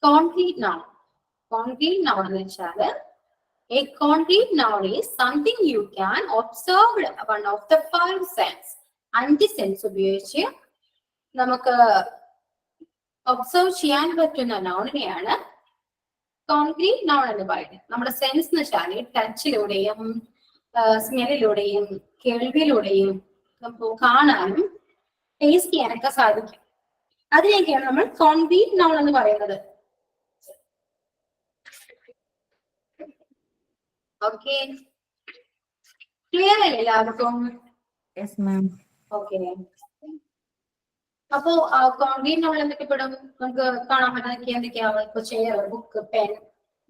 Concrete noun. കോൺക്രീറ്റ് നൗൺ എന്ന് വെച്ചാൽ a concrete noun is something you can observe one of the 5 sense. 5 sense ഉപയോഗിച്ച് നമുക്ക് ഒബ്സർവ് ചെയ്യാൻ പറ്റുന്ന നൗണിനെയാണ് കോൺക്രീറ്റ് നൗൺ എന്ന് പറയുന്നത്. നമ്മുടെ സെൻസ് എന്ന് വെച്ചാൽ ടച്ചിലൂടെയും സ്മെല്ലിലൂടെയും കേൾവിയിലൂടെയും നമുക്ക് കാണാനും ടേസ്റ്റ് ചെയ്യാനൊക്കെ സാധിക്കും. അതിനെയൊക്കെയാണ് നമ്മൾ കോൺക്രീറ്റ് നൗൺ എന്ന് പറയുന്നത്. ഓക്കെ, ക്ലിയർ അല്ലേ എല്ലാവർക്കും? ഓക്കെ, അപ്പോ കോൺക്രീറ്റ് നൗൺ എന്തൊക്കെ പെടും? നമുക്ക് കാണാൻ പറ്റുന്ന എന്തൊക്കെയാ? ഇപ്പൊ ചെയർ, ബുക്ക്, പെൻ,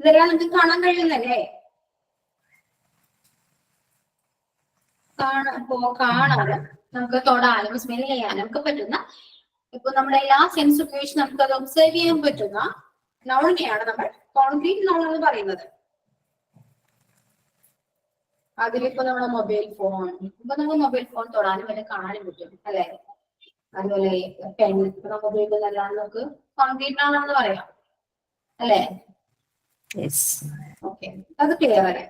ഇതെല്ലാം നമുക്ക് കാണാൻ കഴിയുന്നല്ലേ? കാണാനും നമുക്ക് തൊടാനും സ്മെൽ ചെയ്യാനും ഒക്കെ പറ്റുന്ന, ഇപ്പൊ നമ്മുടെ എല്ലാ സെൻസ് ഉപയോഗിച്ച് നമുക്ക് അത് ഒബ്സർവ് ചെയ്യാൻ പറ്റുന്ന നൗണിനെയാണ് നമ്മൾ കോൺക്രീറ്റ് നൗൺ എന്ന് പറയുന്നത്. അതിലിപ്പോ നമ്മുടെ മൊബൈൽ ഫോൺ, ഇപ്പൊ നമുക്ക് മൊബൈൽ ഫോൺ തൊടാനും വല്ല കാണാനും പറ്റും അല്ലെ? അതുപോലെ പെൻ നമുക്ക് ഉപയോഗിക്കുന്നതെല്ലാം നമുക്ക് കോൺക്രീറ്റ് നൗൺ എന്ന് പറയാം അല്ലേ? ഓക്കെ, അത് ക്ലിയർ അല്ലേ?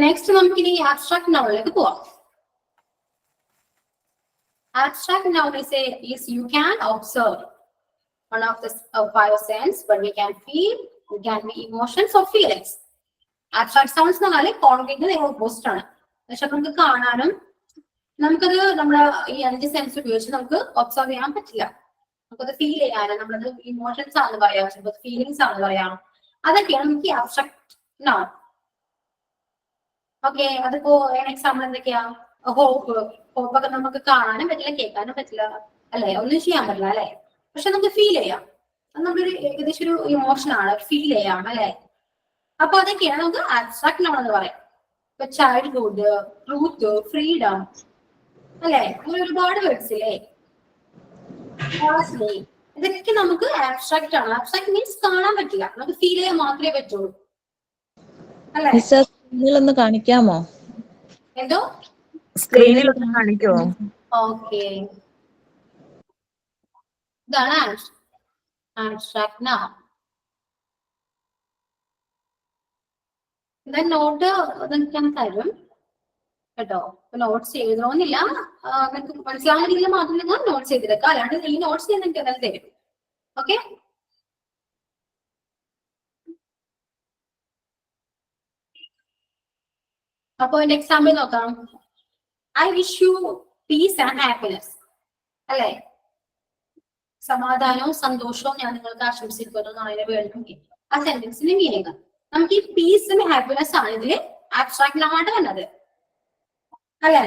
നെക്സ്റ്റ് നമുക്കിനി ആബ്സ്ട്രാക്ട് നൗണിലേക്ക് പോവാം. Abstract noun is you can observe one of the 5 sense, but we can feel, we can be emotions or feelings. Abstract sounds എന്ന് പറഞ്ഞാൽ കോൺക്രീറ്റ് നേരെ ഓപ്പോസിറ്റ് ആണ്. പക്ഷെ നമുക്ക് കാണാനും നമുക്കത് നമ്മുടെ ഈ 5 സെൻസ് ഉപയോഗിച്ച് നമുക്ക് ഒബ്സർവ് ചെയ്യാൻ പറ്റില്ല. നമുക്കത് ഫീൽ ചെയ്യാനും, നമ്മളത് ഇമോഷൻസ് ആണെന്ന് പറയാം, ചിലപ്പോൾ ഫീലിങ്സ് ആണെന്ന് പറയാം. അതൊക്കെയാണ് നമുക്ക് ആബ്സ്ട്രാക്ട് നൗൺ. ഓക്കെ, അതിപ്പോ എക്സാമ്പിൾ എന്തൊക്കെയാ? ഹോപ്പ്. ഹോപ്പൊക്കെ നമുക്ക് കാണാനും പറ്റില്ല, കേൾക്കാനും പറ്റില്ല അല്ലെ? ഒന്നും ചെയ്യാൻ പറ്റില്ല അല്ലെ? പക്ഷെ നമുക്ക് ഫീൽ ചെയ്യാം. അത് നമ്മുടെ ഏകദേശം ഒരു ഇമോഷൻ ആണ്, ഫീൽ ചെയ്യാം അല്ലെ? അപ്പൊ അതൊക്കെയാണ് നമുക്ക് ആബ്സ്ട്രാക്ട് നൗൺ എന്ന് പറയാം. ഇപ്പൊ ചൈൽഡ്ഹുഡ്, ട്രൂത്ത്, ഫ്രീഡം അല്ലെ? അങ്ങനെ ഒരുപാട് വേർഡ്സ് ഇല്ലേ? ഇതൊക്കെ നമുക്ക് ആബ്സ്ട്രാക്ട് ആണ്. ആബ്സ്ട്രാക്ട് മീൻസ് കാണാൻ പറ്റില്ല, നമുക്ക് ഫീൽ ചെയ്യാൻ മാത്രമേ പറ്റുള്ളൂ അല്ലെ? സ്ക്രീനിലൊന്ന് കാണിക്കാമോ? എന്തോ? സ്ക്രീനിലൊന്ന് കാണിക്കുമോ? ഓക്കെ, ഇതാണ് ആബ്സ്ട്രാക്ട് നൗൺ. നോട്ട് ഞാൻ തരും കേട്ടോ. നോട്ട്സ് എഴുതണമെന്നില്ല, നിങ്ങൾക്ക് മനസ്സിലാവുന്ന രീതിയിൽ മാത്രം നിങ്ങൾ നോട്ട്സ് ചെയ്തെടുക്കുക. അല്ലാണ്ട് ഈ നോട്ട്സ് ഞാൻ നിങ്ങൾക്ക് എന്തായാലും തരും. ഓക്കെ, അപ്പൊ എന്റെ എക്സാമ്പിൾ നോക്കാം. I wish you piece and happiness അല്ലെ? സമാധാനവും സന്തോഷവും ഞാൻ നിങ്ങൾക്ക് ആശംസിക്കുന്നു എന്നാണ് വേണമെങ്കിൽ ആ സെന്റൻസിന്റെ മീനിങ്. നമുക്ക് ഈ പീസും ഹാപ്പിനെസ് ആണ് ഇതില് ആബ്സ്ട്രാക്ട് നൗൺ ആയിട്ട് വന്നത് അല്ലേ?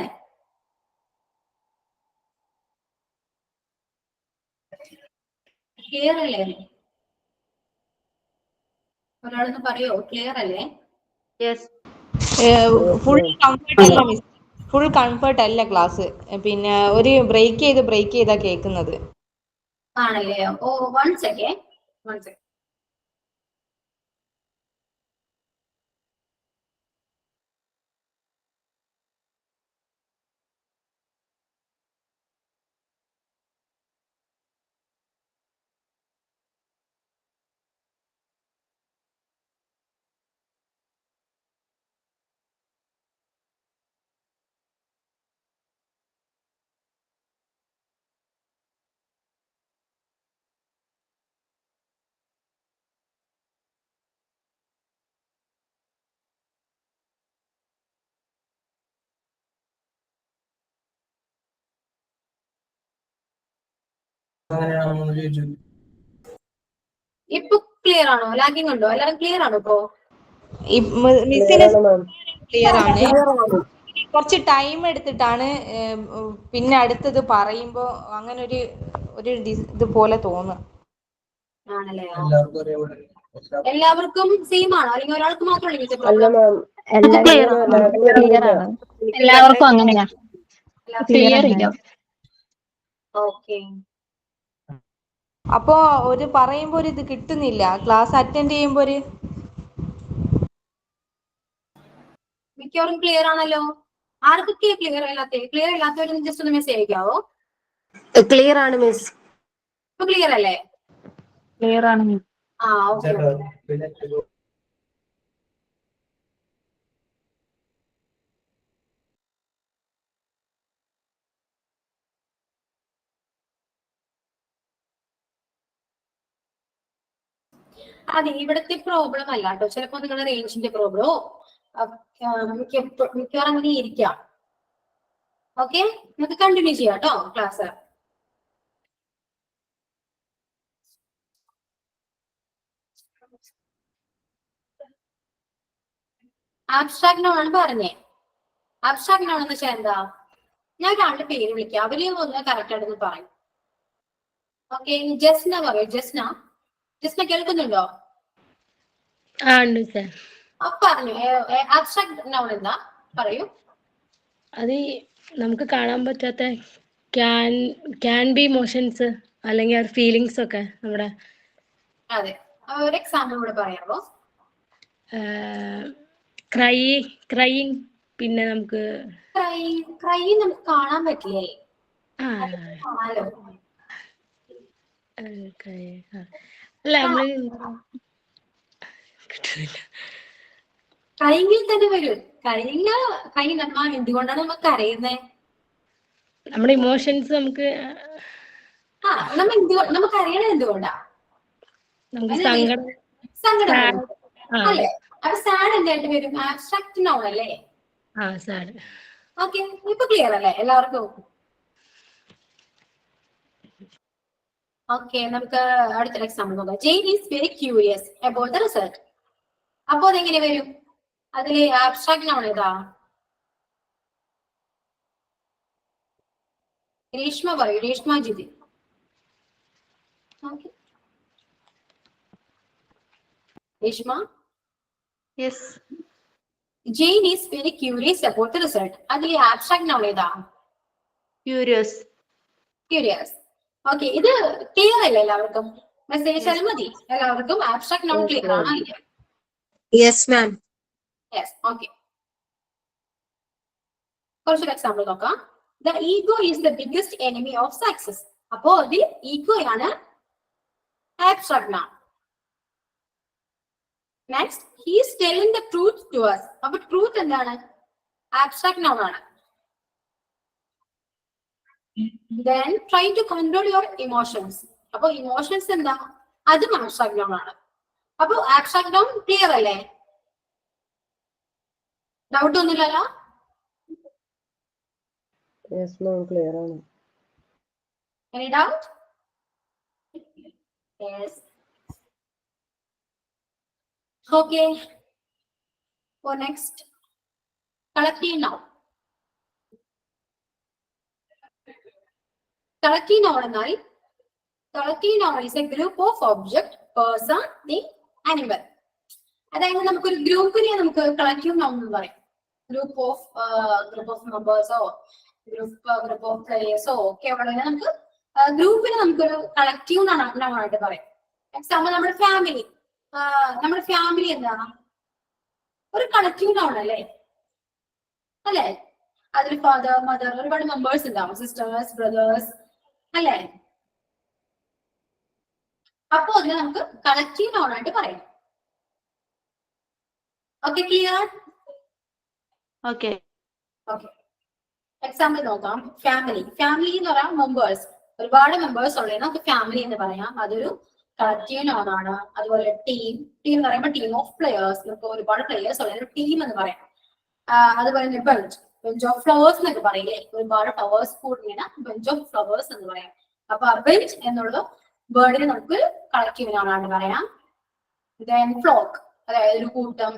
ക്ലിയർ അല്ലേ? ഒരാളൊന്ന് പറയോ, ക്ലിയർ അല്ലേ? ഫുൾ കംഫർട്ട് അല്ല മിസ്, ഫുൾ കംഫർട്ട് അല്ല ക്ലാസ്. പിന്നെ ഒരു ബ്രേക്ക് ചെയ്താ കേൾക്കുന്നത്. ആണല്ലേ? ഓ, വൺ സെക്കൻഡ്. ഇപ്പൊ ക്ലിയർ ആണോ? ലാഗിങ് ഉണ്ടോ? എല്ലാരും ക്ലിയർ ആണോ ഇപ്പോ? മിസ്സിന് ആണ് മാം. ക്ലിയർ ആണ്. കുറച്ച് ടൈം എടുത്തിട്ടാണ് പിന്നെ അടുത്തത് പറയുമ്പോ അങ്ങനെ ഒരു ഇതുപോലെ തോന്നുക. ആണല്ലേ? എല്ലാവർക്കും സെയിം ആണോ അല്ലെങ്കിൽ ഒരാൾക്ക് മാത്രമേ ഇങ്ങനത്തെ അല്ല പ്രോബ്ലം? മാം, ക്ലിയർ ലാഗ് ക്ലിയർ വരുന്നില്ല. ആണ്. എല്ലാവർക്കും അങ്ങനെയാ. ക്ലിയർ ഇല്ല. ഓക്കെ. അപ്പോ ഒരു പറയുമ്പോ ഒരു ഇത് കിട്ടുന്നില്ല. ക്ലാസ് അറ്റൻഡ് ചെയ്യുമ്പോ ഒരു മിക്കവാറും ക്ലിയർ ആണല്ലോ. ആർക്കൊക്കെ ക്ലിയർ ഇല്ലാത്തവരൊന്ന് ജസ്റ്റ് ഒന്ന് മെസ്സേജ് അയക്കാവോ? ക്ലിയർ ആണ് മിസ്. ഇപ്പൊ ക്ലിയർ അല്ലേ? ക്ലിയർ ആണ്. ആ ഓക്കെ. അതെ, ഇവിടുത്തെ പ്രോബ്ലം അല്ല കേട്ടോ. ചിലപ്പോ നിങ്ങളുടെ റേഞ്ചിന്റെ പ്രോബ്ലമോ മിക്കവാറും അങ്ങനെ ഇരിക്കാം. ഓക്കെ, നമുക്ക് കണ്ടിന്യൂ ചെയ്യാം കേട്ടോ ക്ലാസ്. ആബ്സ്ട്രാക്ട് നൗൺ ആണ് പറഞ്ഞേ. ആബ്സ്ട്രാക്ട് നൗൺ എന്ന് വെച്ചാൽ എന്താ? ഞാൻ ഒരാളുടെ പേര് വിളിക്കാം, അവര് ഒന്ന് കറക്റ്റ് ആയിട്ടൊന്ന് പറയും. ഓക്കെ, ജസ്ന പറയൂ. ജസ്ന കേൾക്കുന്നുണ്ടോ? പറഞ്ഞു. ആബ്സ്ട്രാക്ട് നൗൺ എന്താ പറയൂ. അത് നമുക്ക് കാണാൻ പറ്റാത്ത ക്യാൻ ബി ഇമോഷൻസ് അല്ലെങ്കിൽ ഫീലിങ്സ് ഒക്കെ നമ്മുടെ. അതെ, ഒരു എക്സാമ്പിൾ കൂടെ പറയാമോ? ക്രൈയിങ്. പിന്നെ നമുക്ക് ക്രൈ നമുക്ക് കാണാൻ പറ്റില്ലേ? കാണാലോ. അല്ല നമ്മള് കിട്ടുന്നില്ല. കരയെങ്കിൽ തന്നെ വരും. കൈ നമ്മ എന്തുകൊണ്ടാണ് നമുക്ക് കരയുന്നേ? നമ്മുടെ ഇമോഷൻസ് നമുക്ക് നമുക്ക് അറിയണത് എന്തുകൊണ്ടാ? നമുക്ക് സങ്കടം. അല്ലേ? അപ്പൊ സാഡ് എന്തായിട്ട് വരും? ആബ്സ്ട്രാക്ട് നൗൺ അല്ലേ? ഓക്കെ, ഇപ്പൊ ക്ലിയർ അല്ലേ എല്ലാവർക്കും? ഓക്കെ, നമുക്ക് അടുത്തൊരു എക്സാമ്പിൾ നോക്കാം. Jane is very curious about the result. അപ്പൊ അതെങ്ങനെ വരും? അതില് ആബ്സ്ട്രാക്ട് നൗൺ ഏതാ? രേഷ്മ പറയൂ. രേഷ്മ ജിതി. Reshma. Yes. Jane is very curious about the result. അതില് ആബ്സ്ട്രാക്ട് നൗൺ ഏതാ? ക്യൂരിയസ്. ഓക്കെ, ഇത് ക്ലിയർ അല്ലേ എല്ലാവർക്കും? മെസ്സേജ് അയച്ചാൽ മതി. എല്ലാവർക്കും ആബ്സ്ട്രാക്ട് നൗൺ ക്ലിയർ ആണോ? Yes ma'am. യെസ്. ഓക്കെ, കുറച്ചൊരു എക്സാമ്പിൾ നോക്കാം. The ego is the biggest enemy of success. അപ്പോ അതിൽ ഈഗോയാണ് abstract noun. Next, he is telling the truth to us. അപ്പൊ ട്രൂത്ത് എന്താണ്? ആബ്സ്ട്രാക്ട് നൗൺ ആണ്. Then try to control your emotions. അപ്പൊ ഇമോഷൻസ് എന്താ? അതും ആബ്സ്ട്രാക്ട് നൗൺ ആണ്. അപ്പൊ ആബ്സ്ട്രാക്ട് നൗൺ ക്ലിയർ അല്ലേ? ഡൗട്ട് ഒന്നുമില്ലല്ലോ? യെസ് മാം, ക്ലിയർ ആണ്. Any doubt? Yes. Okay. For next, collective noun. Collective noun എന്നാൽ collective noun is a group of object, person, thing, animal. അതായത് നമുക്കൊരു ഗ്രൂപ്പിനെ നമുക്ക് collective noun എന്ന് പറയും. ഗ്രൂപ്പ് ഓഫ് മെമ്പേഴ്സോ ഗ്രൂപ്പ് ഓഫ് പ്ലേയേഴ്സോ ഒക്കെ ഉള്ളതിനെ നമുക്ക് ഗ്രൂപ്പിനെ നമുക്കൊരു കളക്റ്റീവ് noun ആയിട്ട് പറയും. എക്സാമ്പിൾ നമ്മുടെ ഫാമിലി എന്താ? ഒരു കളക്റ്റീവ് noun അല്ലേ? അതിൽ ഫാദർ, മദർ, ഒരുപാട് മെമ്പേഴ്സ് ഉണ്ടാവും, സിസ്റ്റേഴ്സ്, ബ്രദേഴ്സ് അല്ലേ? അപ്പൊ അതിനെ നമുക്ക് കളക്റ്റീവ് noun ആയിട്ട് പറയും. Okay, clear? ഓക്കെ. എക്സാമ്പിൾ നോക്കാം. ഫാമിലി എന്ന് പറയാം മെമ്പേഴ്സ്, ഒരുപാട് മെമ്പേഴ്സ് ഉള്ളത് നമുക്ക് ഫാമിലി എന്ന് പറയാം. അതൊരു കളക്റ്റീവ് noun ആണ്. അതുപോലെ ടീം എന്ന് പറയുമ്പോൾ ടീം ഓഫ് പ്ലെയേഴ്സ്, നമുക്ക് ഒരുപാട് പ്ലെയേഴ്സ് ഉള്ളത് ടീം എന്ന് പറയാം. അതുപോലെ ബെഞ്ച് ഓഫ് ഫ്ലവേഴ്സ് എന്നൊക്കെ പറയില്ലേ? ഒരുപാട് ഫ്ലവേഴ്സ് കൂടിയാണ് ബെഞ്ച് ഓഫ് ഫ്ലവേഴ്സ് എന്ന് പറയാം. അപ്പൊ ബെഞ്ച് എന്നുള്ള വേർഡിന് നമുക്ക് കളക്റ്റീവ് നൗണാണ് പറയാം. ദെൻ ഫ്ലോക്ക്, അതായത് ഒരു കൂട്ടം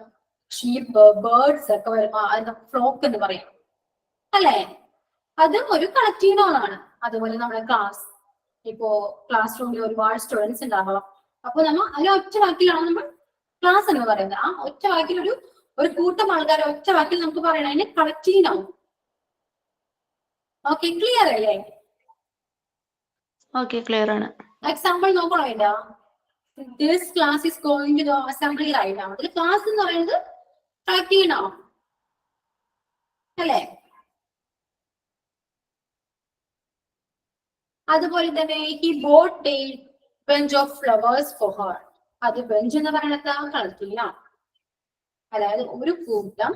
ഷീപ്പ് ബേർഡ്സ് ഒക്കെ വരുമ്പോ അതിന് ഫ്ലോക്ക് എന്ന് പറയും അല്ലേ? അതും ഒരു കളക്റ്റീവ് നൗണാണ്. അതുപോലെ നമ്മുടെ ക്ലാസ്, ഇപ്പോ ക്ലാസ് റൂമിൽ ഒരുപാട് സ്റ്റുഡൻസ് ഉണ്ടാവാം. അപ്പൊ നമ്മൾ അതിൽ ഒറ്റ വാക്കിലാണ് നമ്മൾ ക്ലാസ് എന്ന് പറയുന്നത്. ആ ഒറ്റ വാക്കിൽ ഒരു കൂട്ടം ആൾക്കാരെ ഒറ്റ വാക്കിൽ നമുക്ക് പറയണതിന് കളക്റ്റീവ് നൗൺ. ഓക്കെ, ക്ലിയർ അല്ലേ? ഓക്കെ, ക്ലിയർ ആണ്. എക്സാമ്പിൾ നോക്കണോ? ഇല്ല, this class is going to assembly right now. ഇതിൽ ക്ലാസ് എന്ന് പറയുന്നത് കളക്റ്റീവ് നൗൺ അല്ലേ? അതുപോലെ തന്നെ he bought a bunch of flowers for her. അത് ബഞ്ച് എന്ന് പറയുന്നത് കളക്റ്റീവ് നൗൺ. അതായത് ഒരു കൂട്ടം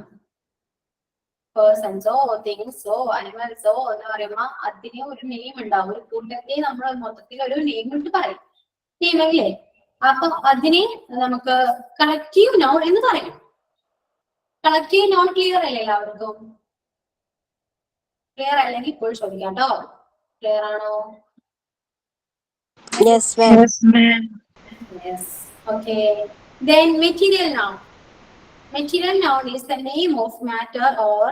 പേഴ്സൺസോ തിങ്സോ അനിമൽസോ എന്ന് പറയുമ്പോ അതിന് ഒരു നെയിം ഉണ്ടാവും. ഒരു കൂട്ടത്തെ നമ്മൾ മൊത്തത്തിൽ ഒരു നെയിം ഇട്ട് പറയും, നെയിമല്ലേ? അപ്പൊ അതിനെ നമുക്ക് കളക്റ്റീവ് നൗൺ എന്ന് പറയും. കളക്റ്റീവ് നൗൺ ക്ലിയർ അല്ലേ എല്ലാവർക്കും? ക്ലിയർ അല്ലെങ്കിൽ ഇപ്പോൾ ചോദിക്കാം കേട്ടോ. ക്ലിയർ ആണോ? Yes, ma'am. Yes. Okay. Then material noun. Material noun is the name of matter or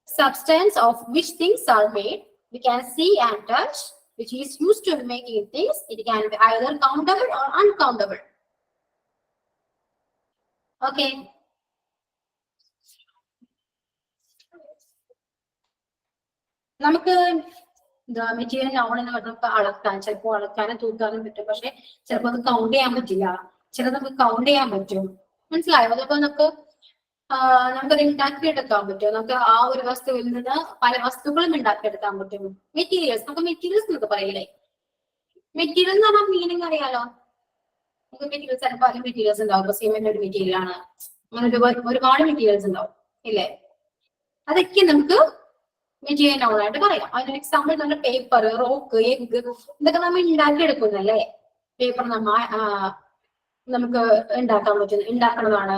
substance of which things are made. We can see and touch, which is used to making things. It can be either countable or uncountable. Okay. നമുക്ക് മെറ്റീരിയൽ നൗൺ എന്ന് പറഞ്ഞാൽ അളക്കാൻ, ചിലപ്പോൾ അളക്കാനും തൂക്കാനും പറ്റും. പക്ഷെ ചിലപ്പോൾ അത് കൗണ്ട് ചെയ്യാൻ പറ്റില്ല. ചിലത് നമുക്ക് കൗണ്ട് ചെയ്യാൻ പറ്റും. മനസ്സിലായോ? അതപ്പോ നമുക്കത് ഉണ്ടാക്കിയെടുക്കാൻ പറ്റും. നമുക്ക് ആ ഒരു വസ്തുവിൽ നിന്ന് പല വസ്തുക്കളും ഉണ്ടാക്കിയെടുക്കാൻ പറ്റും. മെറ്റീരിയൽസ്, നമുക്ക് മെറ്റീരിയൽസ് എന്നൊക്കെ പറയില്ലേ? മെറ്റീരിയൽ എന്ന് പറഞ്ഞാൽ മീനിങ് അറിയാലോ. നമുക്ക് മെറ്റീരിയൽസ് ചിലപ്പോൾ പല മെറ്റീരിയൽസ് ഉണ്ടാവും. ഇപ്പൊ സിമെന്റ് ഒരു മെറ്റീരിയൽ ആണ്, അങ്ങനെ ഒരുപാട് മെറ്റീരിയൽസ് ഉണ്ടാവും ഇല്ലേ? അതൊക്കെ നമുക്ക് മെറ്റീരിയൽ നൗൺ ആയിട്ട് പറയാം. അതിന് എക്സാമ്പിൾ നമ്മുടെ പേപ്പർ, റോക്ക്, എഗ്, ഇതൊക്കെ നമ്മൾ ഉണ്ടാക്കിയെടുക്കുന്നല്ലേ? പേപ്പർ നമുക്ക് ഉണ്ടാക്കാൻ പറ്റും, ഉണ്ടാക്കുന്നതാണ്.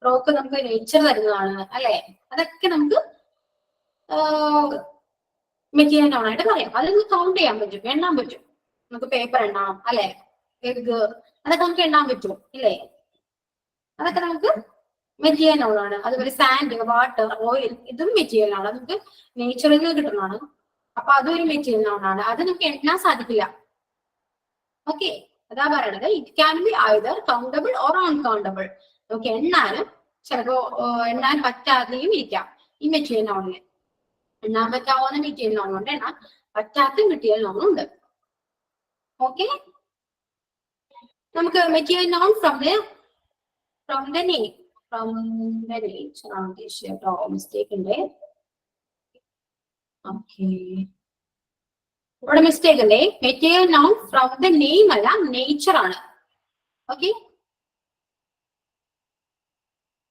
റോക്ക് നമുക്ക് നേച്ചർ തരുന്നതാണ് അല്ലെ? അതൊക്കെ നമുക്ക് മെറ്റീരിയൽ നൗൺ ആയിട്ട് പറയാം. അത് നമുക്ക് കൗണ്ട് ചെയ്യാൻ പറ്റും, എണ്ണാൻ പറ്റും. നമുക്ക് പേപ്പർ എണ്ണാം അല്ലെ? എഗ്, അതൊക്കെ നമുക്ക് എണ്ണാൻ പറ്റും ഇല്ലേ? അതൊക്കെ നമുക്ക് മെറ്റീരിയൽ നൗൺ ആണ്. അതുപോലെ സാൻഡ്, വാട്ടർ, ഓയിൽ, ഇതും മെറ്റീരിയൽ ആണ്. നമുക്ക് നേച്ചറിൽ നിന്ന് കിട്ടുന്നതാണ്. അപ്പൊ അതും ഒരു മെറ്റീരിയൽ നൗൺ ആണ്. അത് നമുക്ക് എണ്ണാൻ സാധിക്കില്ല. ഓക്കെ, അതാ പറയണത്. It can be either countable or uncountable. നമുക്ക് എണ്ണാനും ചിലപ്പോ എണ്ണാൻ പറ്റാതെയും ഇരിക്കാം. ഈ മെറ്റീരിയൽ നൗണിന് എണ്ണാൻ പറ്റാവുന്ന മെറ്റീരിയൽ നൗൺ ഉണ്ട്, എണ്ണാൻ പറ്റാത്ത മെറ്റീരിയൽ നൗൺ ഉണ്ട്. ഓക്കെ, നമുക്ക് material noun from the name. Mistake ഉണ്ട്. ഓക്കെ, ഇവിടെ മിസ്റ്റേക്ക് അല്ലേ? Material noun from the name അല്ല, നേച്ചർ ആണ്. ഓക്കെ,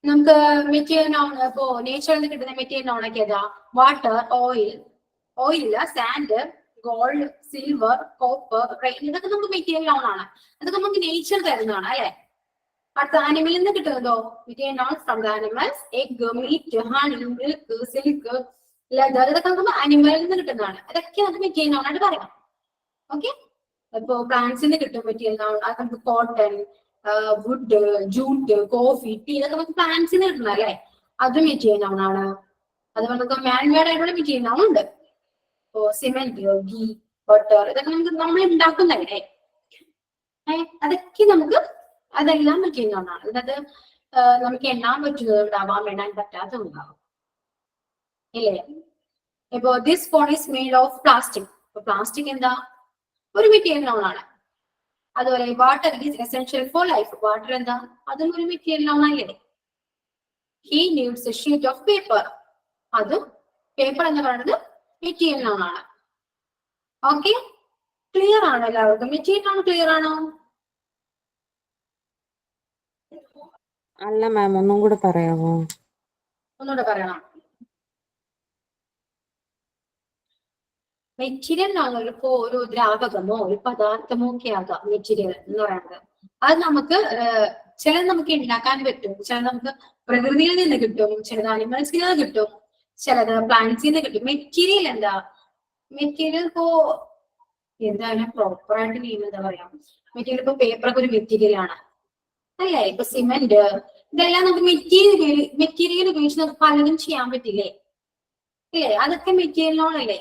നമുക്ക് മെറ്റീരിയൽ നൗൺ ഇപ്പോ നേച്ചറിൽ നിന്ന് കിട്ടുന്ന മെറ്റീരിയൽ നൗൺ ഒക്കെ ഏതാ? Water, oil, sand, gold, silver, copper, rain, ഇതൊക്കെ നമുക്ക് മെറ്റീരിയൽ നൗൺ ആണ്. അതൊക്കെ നമുക്ക് നേച്ചർ തരുന്നതാണ് അല്ലെ? അടുത്ത ആനിമലിൽ നിന്ന് കിട്ടുന്നതോ? Material noun from the animals. Egg, meat, honey, milk, silk, leather, ഇതൊക്കെ നമുക്ക് ആനിമലിൽ നിന്ന് കിട്ടുന്നതാണ്. അതൊക്കെ നമുക്ക് മെറ്റീരിയൽ നൗൺ ആയിട്ട് പറയാം. ഓക്കെ, ഇപ്പോ പ്ലാന്റ്സിൽ നിന്ന് കിട്ടും മെറ്റീരിയൽ നൗൺ. അത് നമുക്ക് cotton, wood, jute, coffee, tea, ഇതൊക്കെ നമുക്ക് പ്ലാന്റ്സിൽ നിന്ന് കിട്ടുന്നത് അല്ലെ? അതും മെറ്റീരിയൽ നൗൺ ആണ്. അതുപോലെ നമുക്ക് മാൻമേഡ് ആയിട്ടുള്ള മെറ്റീരിയൽ നൗൺ ഉണ്ട്. ഇപ്പോ സിമെന്റ്, ഗീ, ബട്ടർ, ഇതൊക്കെ നമ്മൾ ഉണ്ടാക്കുന്നല്ലേ? അതൊക്കെ നമുക്ക് അതെല്ലാം മെറ്റീരിയൽ നൗൺ ആണ്. അതായത് നമുക്ക് എണ്ണാൻ പറ്റുന്നത് ഉണ്ടാവാം, എണ്ണാൻ പറ്റാത്തത് ഉണ്ടാവും ഇല്ലേ? ഇപ്പോ this phone is made of plastic. Plastic എന്താ? ഒരു മെറ്റീരിയൽ നൗൺ ആണ്. അതുപോലെ water is essential for life. Water എന്താ? അതും ഒരു മെറ്റീരിയൽ നൗൺ അല്ലേ? He needs A sheet of paper. അതും പേപ്പർ എന്ന് പറയുന്നത് മെറ്റീരിയൽ നൗൺ ആണ്. ഓക്കെ, ക്ലിയർ ആണോ എല്ലാവർക്കും? മെറ്റീരിയൽ നൗൺ ക്ലിയർ ആണോ? അല്ല മാം, ഒന്നും കൂടെ പറയാമോ? ഒന്നുകൂടെ പറയണം. മെറ്റീരിയൽ നൗൺ ഇപ്പോ ഒരു ദ്രാവകമോ ഒരു പദാർത്ഥമോ ഒക്കെ ആകാം മെറ്റീരിയൽ എന്ന് പറയുന്നത്. അത് നമുക്ക് ചിലത് നമുക്ക് ഉണ്ടാക്കാൻ പറ്റും, ചിലത് നമുക്ക് പ്രകൃതിയിൽ നിന്ന് കിട്ടും, ചിലത് അനിമൽസിൽ നിന്ന് കിട്ടും, ചിലത് പ്ലാന്റ്സിൽ നിന്ന് കിട്ടും. മെറ്റീരിയൽ എന്താ? മെറ്റീരിയൽ ഇപ്പോ എന്താണ് പ്രോപ്പർ ആയിട്ട് നെയിം എന്താ പറയാ, മെറ്റീരിയൽ ഇപ്പൊ പേപ്പറൊക്കെ ഒരു മെറ്റീരിയൽ ആണ് അല്ലേ? ഇപ്പൊ സിമെന്റ് ഇതെല്ലാം നമുക്ക് മെറ്റീരിയൽ ഉപയോഗിച്ച് നമുക്ക് പലതും ചെയ്യാൻ പറ്റില്ലേ? ഇല്ലേ? അതൊക്കെ മെറ്റീരിയലിനോടല്ലേ?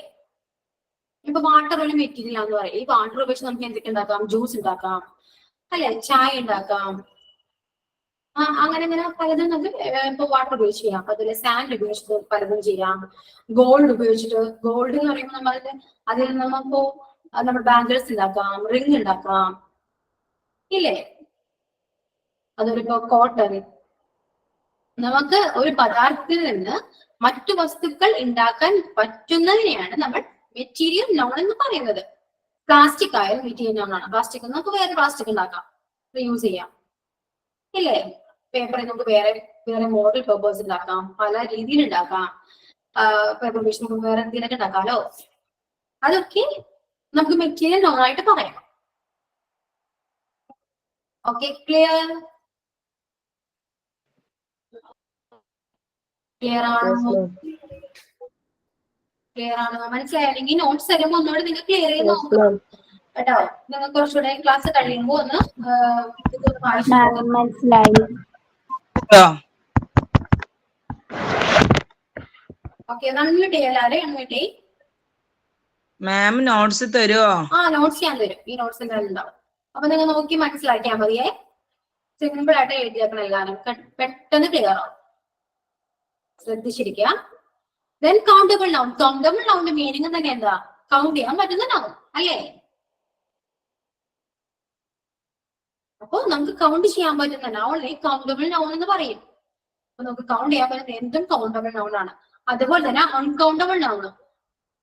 ഇപ്പൊ വാട്ടർ ഒരു മെറ്റീരിയൽ ആണെന്ന് പറയാം. ഈ വാട്ടർ ഉപയോഗിച്ച് നമുക്ക് എന്തൊക്കെ ഉണ്ടാക്കാം? ജ്യൂസ് ഉണ്ടാക്കാം അല്ലെ, ചായ ഉണ്ടാക്കാം, അങ്ങനെ അങ്ങനെ പലതും നമുക്ക് ഇപ്പൊ വാട്ടർ ഉപയോഗിച്ച് ചെയ്യാം. അതുപോലെ സാൻഡ് ഉപയോഗിച്ചിട്ട് പലതും ചെയ്യാം. ഗോൾഡ് ഉപയോഗിച്ചിട്ട്, ഗോൾഡ് എന്ന് പറയുമ്പോൾ അതിൽ നമ്മളിപ്പോ നമ്മുടെ ബാംഗിൾസ് ഉണ്ടാക്കാം, റിംഗ് ഉണ്ടാക്കാം ഇല്ലേ? അതുപോലെ ഇപ്പൊ കോട്ടൺ, നമുക്ക് ഒരു പദാർത്ഥത്തിൽ നിന്ന് മറ്റു വസ്തുക്കൾ ഉണ്ടാക്കാൻ പറ്റുന്നതിനെയാണ് നമ്മൾ മെറ്റീരിയൽ നോൺ എന്ന് പറയുന്നത്. പ്ലാസ്റ്റിക് ആയാലും മെറ്റീരിയൽ നോൺ ആണ്. പ്ലാസ്റ്റിക് നമുക്ക് വേറെ പ്ലാസ്റ്റിക് ഉണ്ടാക്കാം, യൂസ് ചെയ്യാം ഇല്ലേ? പേപ്പറിൽ നമുക്ക് വേറെ വേറെ മോഡൽ പേപ്പേഴ്സ് ഉണ്ടാക്കാം, പല രീതിയിൽ ഉണ്ടാക്കാം. പേപ്പർ ഉപയോഗിച്ച് നമുക്ക് വേറെ എന്തെങ്കിലുമൊക്കെ ഉണ്ടാക്കാമല്ലോ. അതൊക്കെ നമുക്ക് മെറ്റീരിയൽ നോൺ ആയിട്ട് പറയാം. Okay, clear? ക്ലിയർ ആണോ? ക്ലിയർ ആണോ? മനസ്സിലായില്ലെങ്കിൽ നോട്ട്സ് തരുമ്പോ ഒന്നുകൂടെ നിങ്ങൾ ക്ലിയർ ചെയ്ത് നോക്കണം കേട്ടോ. നിങ്ങൾ കുറച്ചുകൂടെ ക്ലാസ് കഴിയുമ്പോ ഒന്ന് ഇതൊന്ന് വായിച്ചു നോക്കാം. മനസ്സിലായി. ഓക്കെ, അൺമ്യൂട്ട് ചെയ്യാം എല്ലാവരും, അൺമ്യൂട്ട് ചെയ്യും. മാം നോട്ട്സ് തരുമോ? നോട്ട്സ് ഞാൻ തരും. ഈ നോട്ട്സ് എന്തായാലും ഉണ്ടാവും. അപ്പൊ നിങ്ങൾ നോക്കി മനസ്സിലാക്കിയാൽ മതിയേ. സിമ്പിൾ ആയിട്ട് എഴുതിയേക്കണം എല്ലാവരും, പെട്ടെന്ന് ക്ലിയർ ആവും. ശ്രദ്ധിച്ചിരിക്കുക. Then countable noun. കൗണ്ടബിൾ നൗണിന്റെ മീനിങ് തന്നെ എന്താ? കൗണ്ട് ചെയ്യാൻ പറ്റുന്ന നൗൺ അല്ലേ? അപ്പൊ നമുക്ക് കൗണ്ട് ചെയ്യാൻ പറ്റുന്ന നൗണിനെ കൗണ്ടബിൾ നൗൺ എന്ന് പറയും. അപ്പൊ നമുക്ക് കൗണ്ട് ചെയ്യാൻ പറ്റുന്ന എന്തും കൗണ്ടബിൾ നൗൺ ആണ്. അതുപോലെ തന്നെ അൺകൗണ്ടബിൾ നൗൺ,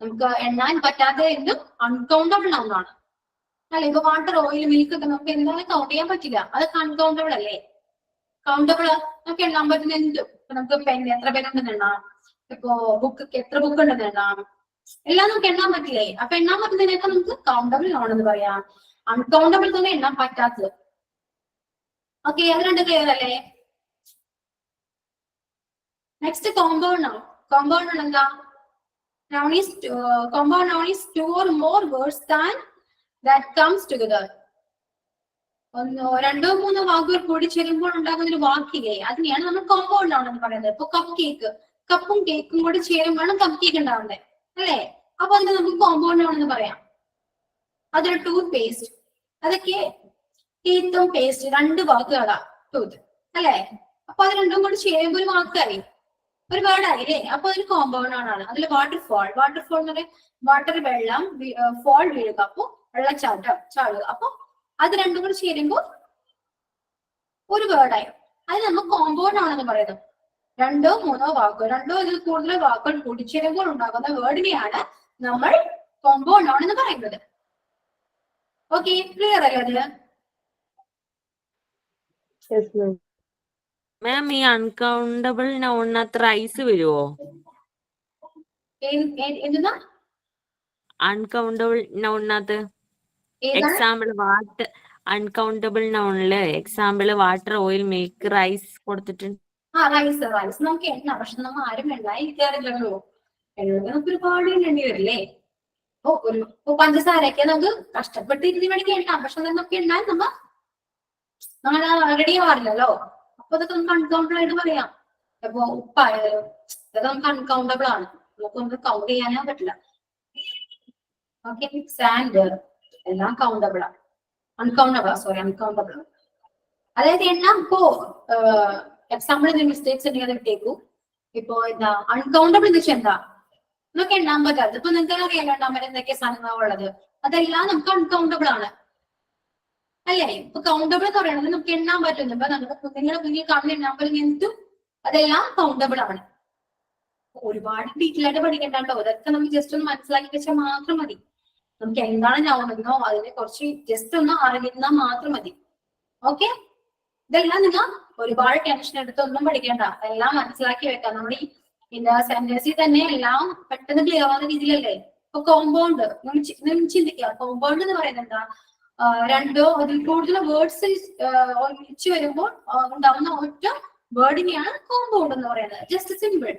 നമുക്ക് എണ്ണാൻ പറ്റാത്ത എന്തും അൺകൗണ്ടബിൾ നൗൺ ആണ് അല്ലെ? ഇപ്പൊ വാട്ടർ, ഓയിൽ, മിൽക്ക് ഒക്കെ നമുക്ക് എന്തായാലും കൗണ്ട് ചെയ്യാൻ പറ്റില്ല, അതൊക്കെ അൺകൗണ്ടബിൾ അല്ലേ? കൗണ്ടബിൾ നമുക്ക് എണ്ണാൻ പറ്റുന്ന എന്തും. ഇപ്പൊ നമുക്ക് പെൻ എത്ര പെൻ ഉണ്ടെന്ന് എണ്ണാം, ഇപ്പൊ ബുക്ക് എത്ര ബുക്ക് ഉണ്ടെന്ന് എണ്ണാം, എല്ലാം നമുക്ക് എണ്ണാൻ പറ്റില്ലേ? അപ്പൊ എണ്ണാൻ പറ്റുന്നതിനൊക്കെ നമുക്ക് കൗണ്ടബിൾ നൗൺ എന്ന് പറയാം. അൺകൗണ്ടബിൾ തന്നെ എണ്ണാൻ പറ്റാത്തത്. ഓക്കെ, അത് രണ്ട് ക്ലിയർ അല്ലേ? Next compound noun. Compound noun എന്താ? Noun is compound noun is two or more words than that comes together. ഒന്നോ രണ്ടോ മൂന്നോ വാക്കുകൾ കൂടി ചേരുമ്പോൾ ഉണ്ടാകുന്ന ഒരു വാക്കില്ലേ, അതിനെയാണ് നമ്മൾ കോമ്പൗണ്ട് നൗൺ എന്ന് പറയുന്നത്. ഇപ്പൊ കപ്പ് കേക്ക്, കപ്പും കേക്കും കൂടി ചേരുമ്പോഴാണ് കപ്പ് കേക്ക് ഉണ്ടാവുന്നത് അല്ലേ? അപ്പൊ അതിന് നമുക്ക് കോമ്പൗണ്ട് നൗൺ എന്ന് പറയാം. അതിൽ ടൂത്ത് പേസ്റ്റ്, അതൊക്കെ ടീത്തും പേസ്റ്റ് രണ്ട് വാക്കുകളാ. ടൂത്ത് അല്ലേ? അപ്പൊ അത് രണ്ടും കൂടി ചേരുമ്പോൾ ഒരു വാക്കായി, ഒരു വേർഡായി അല്ലേ? അപ്പൊ അതൊരു കോമ്പൗണ്ട് നൗൺ ആണ്. അതിൽ വാട്ടർഫോൾ, വാട്ടർഫോൾ എന്ന് പറയുന്നത് വാട്ടർ, വെള്ളം, ഫോൾ വീഴുക, അപ്പൊ വെള്ളച്ചാട്ടം, ചാടുക. അപ്പൊ അത് രണ്ടും കൂടി ചേരുമ്പോൾ ഒരു വേർഡായി. അത് നമ്മൾ കോമ്പൗണ്ട് നൗൺ എന്ന് പറയുന്നത്. രണ്ടോ മൂന്നോ വാക്കുകൾ, രണ്ടോ ഇതിൽ കൂടുതൽ വാക്കുകൾ കൂടിച്ചേരുമ്പോൾ ഉണ്ടാകുന്ന വേർഡിനെയാണ് നമ്മൾ കോമ്പൗണ്ട് നൗൺ എന്ന് പറയുന്നത്. ഓക്കെ, ക്ലിയർ അല്ലേ അതില്? മാം ഈ അൺകൗണ്ടബിൾ നൗണിനകത്ത് റൈസ് വരുമോ? എന്തെന്നാ അൺകൗണ്ടബിൾ നൗണിനകത്ത് എക്സാമ്പിൾ വാട്ടർ, അൺകൗണ്ടബിൾ നൗണില് example water, oil, milk, rice കൊടുത്തിട്ടുണ്ട്. റൈസ്, റൈസ് നമുക്ക് എണ്ണ, പക്ഷെ നമ്മൾ ആരും എണ്ണ ഇരിക്കാറില്ലല്ലോ. എണ്ണ നമുക്ക് ഒരുപാട് എണ്ണേണ്ടി വരില്ലേ? പഞ്ചസാരയൊക്കെ നമുക്ക് കഷ്ടപ്പെട്ട് ഇരുന്ന് മേടിക്കാൻ എണ്ണ, പക്ഷെ നമുക്ക് എണ്ണാൻ നമ്മൾ റെഡി ആവാറില്ലല്ലോ. അപ്പൊ അതൊക്കെ നമുക്ക് അൺകൗണ്ടബിൾ ആയിട്ട് പറയാം. ഇപ്പൊ ഉപ്പായാലും ഇതൊക്കെ നമുക്ക് അൺകൗണ്ടബിൾ ആണ്, നമുക്ക് കൗണ്ട് ചെയ്യാനേ പറ്റില്ല. ഓക്കെ, സാൻഡ് എല്ലാം കൗണ്ടബിൾ ആണ്, അൺകൗണ്ടബിൾ. അതായത് എണ്ണ ഇപ്പോ എക്സാമ്പിൾ മിസ്റ്റേക്സ് ഉണ്ടെങ്കിൽ അത് വിട്ടേക്കൂ. ഇപ്പൊ എന്താ അൺകൗണ്ടബിൾ എന്ന് വെച്ചാൽ എന്താ? നമുക്ക് എണ്ണാൻ പറ്റാത്ത, ഇപ്പൊ നിങ്ങൾക്ക് അറിയാലോ എണ്ണാൻ പറ്റുന്ന എന്തൊക്കെ സാധനങ്ങളാണ് ഉള്ളത്, അതെല്ലാം നമുക്ക് അൺകൗണ്ടബിൾ ആണ് അല്ലേ? ഇപ്പൊ കൗണ്ടബിൾ എന്ന് പറയുന്നത് നമുക്ക് എണ്ണാൻ പറ്റുന്നു. ഇപ്പൊ നിങ്ങളുടെ മുന്നിൽ കാണുന്ന എണ്ണാൻ പറ്റുന്ന എന്തും അതെല്ലാം കൗണ്ടബിൾ ആണ്. ഒരുപാട് ഡീറ്റെയിൽ ആയിട്ട് പഠിക്കണ്ടോ, അതൊക്കെ നമുക്ക് ജസ്റ്റ് ഒന്ന് മനസ്സിലാക്കി വെച്ചാൽ മാത്രം മതി. നമുക്ക് എന്താണ് നൗണെന്നോ അതിനെ കുറച്ച് ജസ്റ്റ് ഒന്ന് അറിയുന്ന മാത്രം മതി. ഓക്കെ, ഇതെല്ലാം നിങ്ങൾ ഒരുപാട് ടെൻഷൻ എടുത്തൊന്നും പഠിക്കേണ്ട, എല്ലാം മനസ്സിലാക്കി വെക്കാം. നമ്മുടെ ഈ സെന്റൻസിൽ തന്നെ എല്ലാം പെട്ടെന്ന് ക്ലിയർ ആവുന്ന രീതിയിലല്ലേ. ഇപ്പൊ കോമ്പൗണ്ട് ചിന്തിക്കുക, കോമ്പൗണ്ട് എന്ന് പറയുന്നത് എന്താ? രണ്ടോ അതിൽ കൂടുതൽ വേർഡ്സ് ഒരുമിച്ച് വരുമ്പോൾ ഉണ്ടാവുന്ന ഒറ്റ വേർഡിനെയാണ് കോമ്പൗണ്ട് എന്ന് പറയുന്നത്. ജസ്റ്റ് സിമ്പിൾ,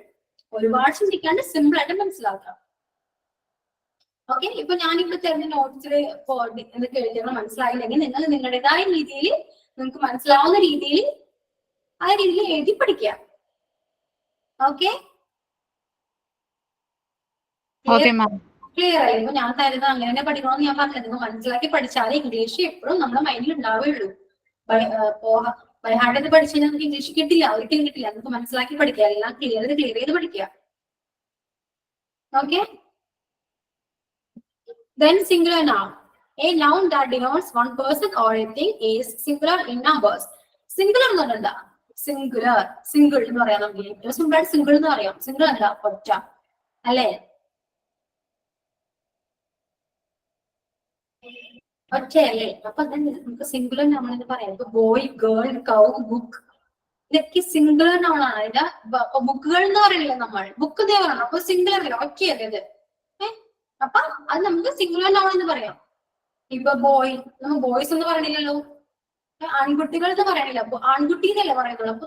ഒരുപാട് ചിന്തിക്കാണ്ട് സിമ്പിൾ ആയിട്ട് മനസ്സിലാക്കാം. ഓക്കെ, ഇപ്പൊ ഞാനിവിടെ തരുന്ന നോട്ട്സിൽ എന്തൊക്കെ എഴുതിയാണ് മനസ്സിലായില്ലെങ്കിൽ നിങ്ങൾ നിങ്ങളുടേതായ രീതിയിൽ നിങ്ങൾക്ക് മനസ്സിലാവുന്ന രീതിയിൽ ആ രീതിയിൽ എഴുതി പഠിക്കുക. Okay, okay ma'am. ക്ലിയർ ആയി? ഇപ്പൊ ഞാൻ തരുന്നത് അങ്ങനെ തന്നെ പഠിക്കണമെന്ന് ഞാൻ പറഞ്ഞത്. നിങ്ങൾ മനസ്സിലാക്കി പഠിച്ചാലേ ഇംഗ്ലീഷ് എപ്പോഴും നമ്മുടെ മൈൻഡിൽ ഉണ്ടാവുകയുള്ളൂ. ബൈ ഹാർട്ട് ചെയ്ത് പഠിച്ചു കഴിഞ്ഞാൽ നമുക്ക് ഇംഗ്ലീഷ് കിട്ടില്ല, ഒരിക്കലും കിട്ടില്ല. നമുക്ക് മനസ്സിലാക്കി പഠിക്കുക, എല്ലാം ക്ലിയർ ചെയ്ത് പഠിക്കുക. Okay, then singular noun. A noun that denotes one person or a thing is singular in numbers. Singular എന്ന് പറഞ്ഞാൽ എന്താ? സിംഗിൾ എന്ന് പറയാം. നമുക്ക് ഏറ്റവും സിമ്പിൾ ആയിട്ട് സിംഗിൾ എന്ന് പറയാം. സിംഗിൾ എന്താ? ഒറ്റ അല്ലേ? ഒറ്റയല്ലേ? അപ്പൊ നമുക്ക് സിംഗുലർ നൗൺ എന്ന് പറയാം. ഇപ്പൊ ബോയ്, ഗേൾ, കൗ, ബുക്ക്, ഇതൊക്കെ സിംഗുലർ നൗൺ ആണ്. അതിന്റെ ബുക്കുകൾ എന്ന് പറയണില്ല നമ്മൾ, ബുക്ക് ഇതേ പറയണം. അപ്പൊ സിംഗുലർ അല്ല, ഒറ്റയല്ലേ ഇത്? അപ്പൊ അത് നമുക്ക് സിംഗുലർ നൗൺ എന്ന് പറയാം. ഇപ്പൊ ബോയ്, നമ്മൾ ബോയ്സ് എന്ന് പറയണില്ലല്ലോ, ആൺകുട്ടികൾ എന്ന് പറയണില്ല, അപ്പൊ ആൺകുട്ടി എന്നല്ലേ പറയുന്നുള്ളൂ. അപ്പൊ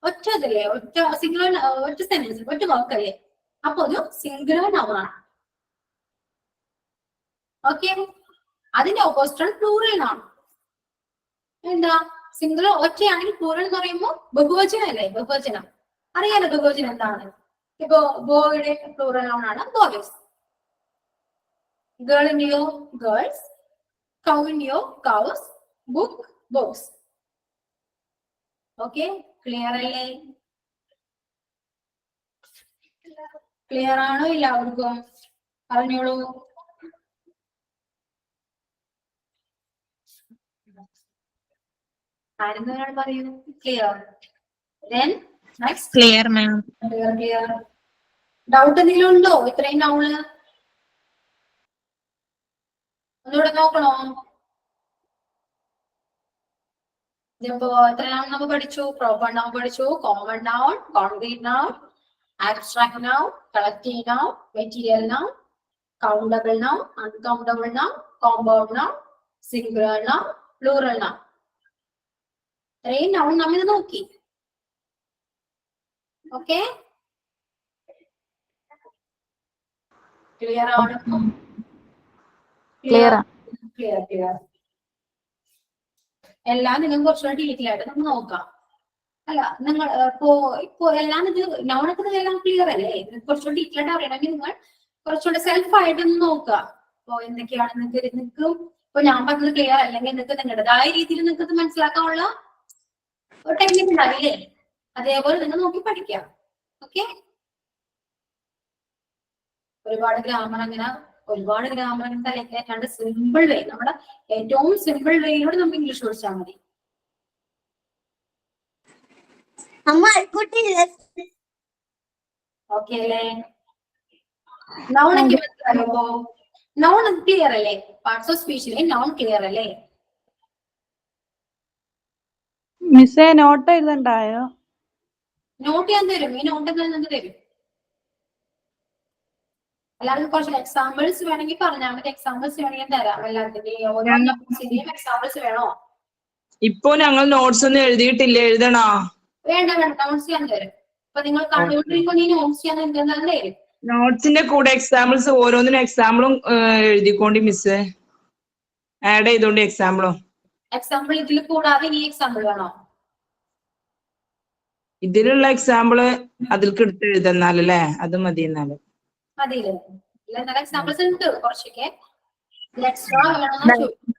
ഒറ്റ ഇതല്ലേ, ഒറ്റ സിംഗുലർ, ഒറ്റ സെന്റൻസ്, ഒറ്റ വാക്കല്ലേ? അപ്പൊ ഒരു സിംഗുലർ നൗൺ ആണ്. ഓക്കെ, അതിന്റെ ഓപ്പോസിറ്റ് ആണ് പ്ലൂറൽ നൗൺ. എന്താ? സിംഗുലർ ഒറ്റയാണെങ്കിൽ പ്ലൂറൽ എന്ന് പറയുമ്പോൾ ബഹുവചനം അല്ലേ? ബഹുവചനം അറിയാലോ, ബഹുവചനം എന്താണ്? ഇപ്പൊ ബോയുടെ പ്ലൂറൽ നൗൺ ആണ് ബോയ്സ്, ഗേളിന്റെയോ ഗേൾസ്, കൗവിന്റെയോ cows, book books. Okay, clear അല്ലേ? ക്ലിയർ ആണോ എല്ലാവർക്കും? പറഞ്ഞോളൂ. ആരെന്നൊരാൾ പറയൂ. Clear? then next clear ma'am. Clear. Doubt എന്തെങ്കിലും ഉണ്ടോ? ഇത്രയും നൗണ് ഒന്നുകൂടെ നോക്കണോ? ഇതിപ്പോ എത്ര നൗൺ നമ്മൾ പഠിച്ചു? പ്രോപ്പർ നൗൺ പഠിച്ചു, common noun, concrete noun, abstract noun, collective noun, material noun, countable noun, uncountable noun, compound noun, singular noun, plural noun. ഇത്രയും നൗൺ നമ്മൾ നോക്കി. ഓക്കെ, ക്ലിയർ ആണ്? ക്ലിയർ ആണ്. ക്ലിയർ. എല്ലാം നിങ്ങൾ കുറച്ചുകൂടെ ഡീറ്റെയിൽ ആയിട്ട് നമുക്ക് നോക്കാം. അല്ല, നിങ്ങൾ ഇപ്പോ എല്ലാം ഇത് നൗണൊക്കെ എല്ലാം ക്ലിയർ അല്ലേ? കുറച്ചുകൂടെ ഡീറ്റെയിൽ ആയിട്ട് അറിയണമെങ്കിൽ നിങ്ങൾ കുറച്ചുകൂടെ സെൽഫ് ആയിട്ടൊന്ന് നോക്കുക. അപ്പൊ എന്തൊക്കെയാണ് നിങ്ങൾക്ക് ഇപ്പൊ ഞാൻ പറഞ്ഞത് ക്ലിയർ അല്ലെങ്കിൽ നിങ്ങൾക്ക് നിങ്ങളുടേതായ രീതിയിൽ നിങ്ങൾക്ക് ഇത് മനസ്സിലാക്കാനുള്ള ഒരു ടെക്നിക്ക് ഉണ്ടാവില്ലേ? അതേപോലെ നിങ്ങൾ നോക്കി പഠിക്കാം. ഓക്കെ, ഒരുപാട് ഗ്രാമർ അങ്ങനെ തലക്കേറ്റാണ്ട് സിമ്പിൾ വേ, നമ്മുടെ ഏറ്റവും സിമ്പിൾ വേയിലൂടെ നമുക്ക് ഇംഗ്ലീഷ് പഠിച്ചാൽ മതി. ഓക്കെ അല്ലേ? നൗണൊക്കെ മനസ്സിലായപ്പോ നൗൺ ക്ലിയർ അല്ലേ? പാർട്സ് ഓഫ് സ്പീച്ചിലെ നൗൺ ക്ലിയർ അല്ലേ? മിസ്സേ നോട്ട് എഴുതണ്ടായോ? നോട്ട് ഞാൻ തരും. ഈ നോട്ട് നിങ്ങൾക്ക് തരും. എല്ലാവർക്കും കുറച്ച് എക്സാമ്പിൾസ് വേണമെങ്കിൽ പറഞ്ഞാൽ മതി. എക്സാമ്പിൾസ് വേണമെങ്കിൽ തരാം. എല്ലാത്തിന്റെയും ഓരോ നോട്ട്സിന്റെയും എക്സാമ്പിൾസ് വേണോ? ഇപ്പൊ ഞങ്ങൾ നോട്ട്സ് ഒന്നും എഴുതിയിട്ടില്ല, എഴുതണോ? വേണ്ട, നോട്ട്സ് ഞാൻ തരും. അപ്പൊ നിങ്ങൾ കണ്ടുകൊണ്ടിരിക്കുമ്പോൾ ഈ നോട്ട്സ് ഞാൻ എന്തായാലും തരും. നോട്ട്സിന്റെ കൂടെ എക്സാമ്പിൾസ്, ഓരോന്നിനും എക്സാമ്പിളും എഴുതിക്കോണ്ടി മിസ്. ആഡ് ചെയ്തോണ്ടി എക്സാമ്പിളും. എക്സാമ്പിൾ ഇതിൽ കൂടാതെ ഈ എക്സാമ്പിൾ വേണോ? ഇതിലുള്ള എക്സാമ്പിള് അതിൽക്ക് എടുത്ത് എഴുതുന്നാലല്ലേ? അത് മതി. എന്നാല് മതിയില്ലേ? നല്ല എക്സാമ്പിൾസ് ഉണ്ട് കുറച്ചൊക്കെ. എക്സ്ട്രാ വേണമെന്ന് ചോദിക്കും.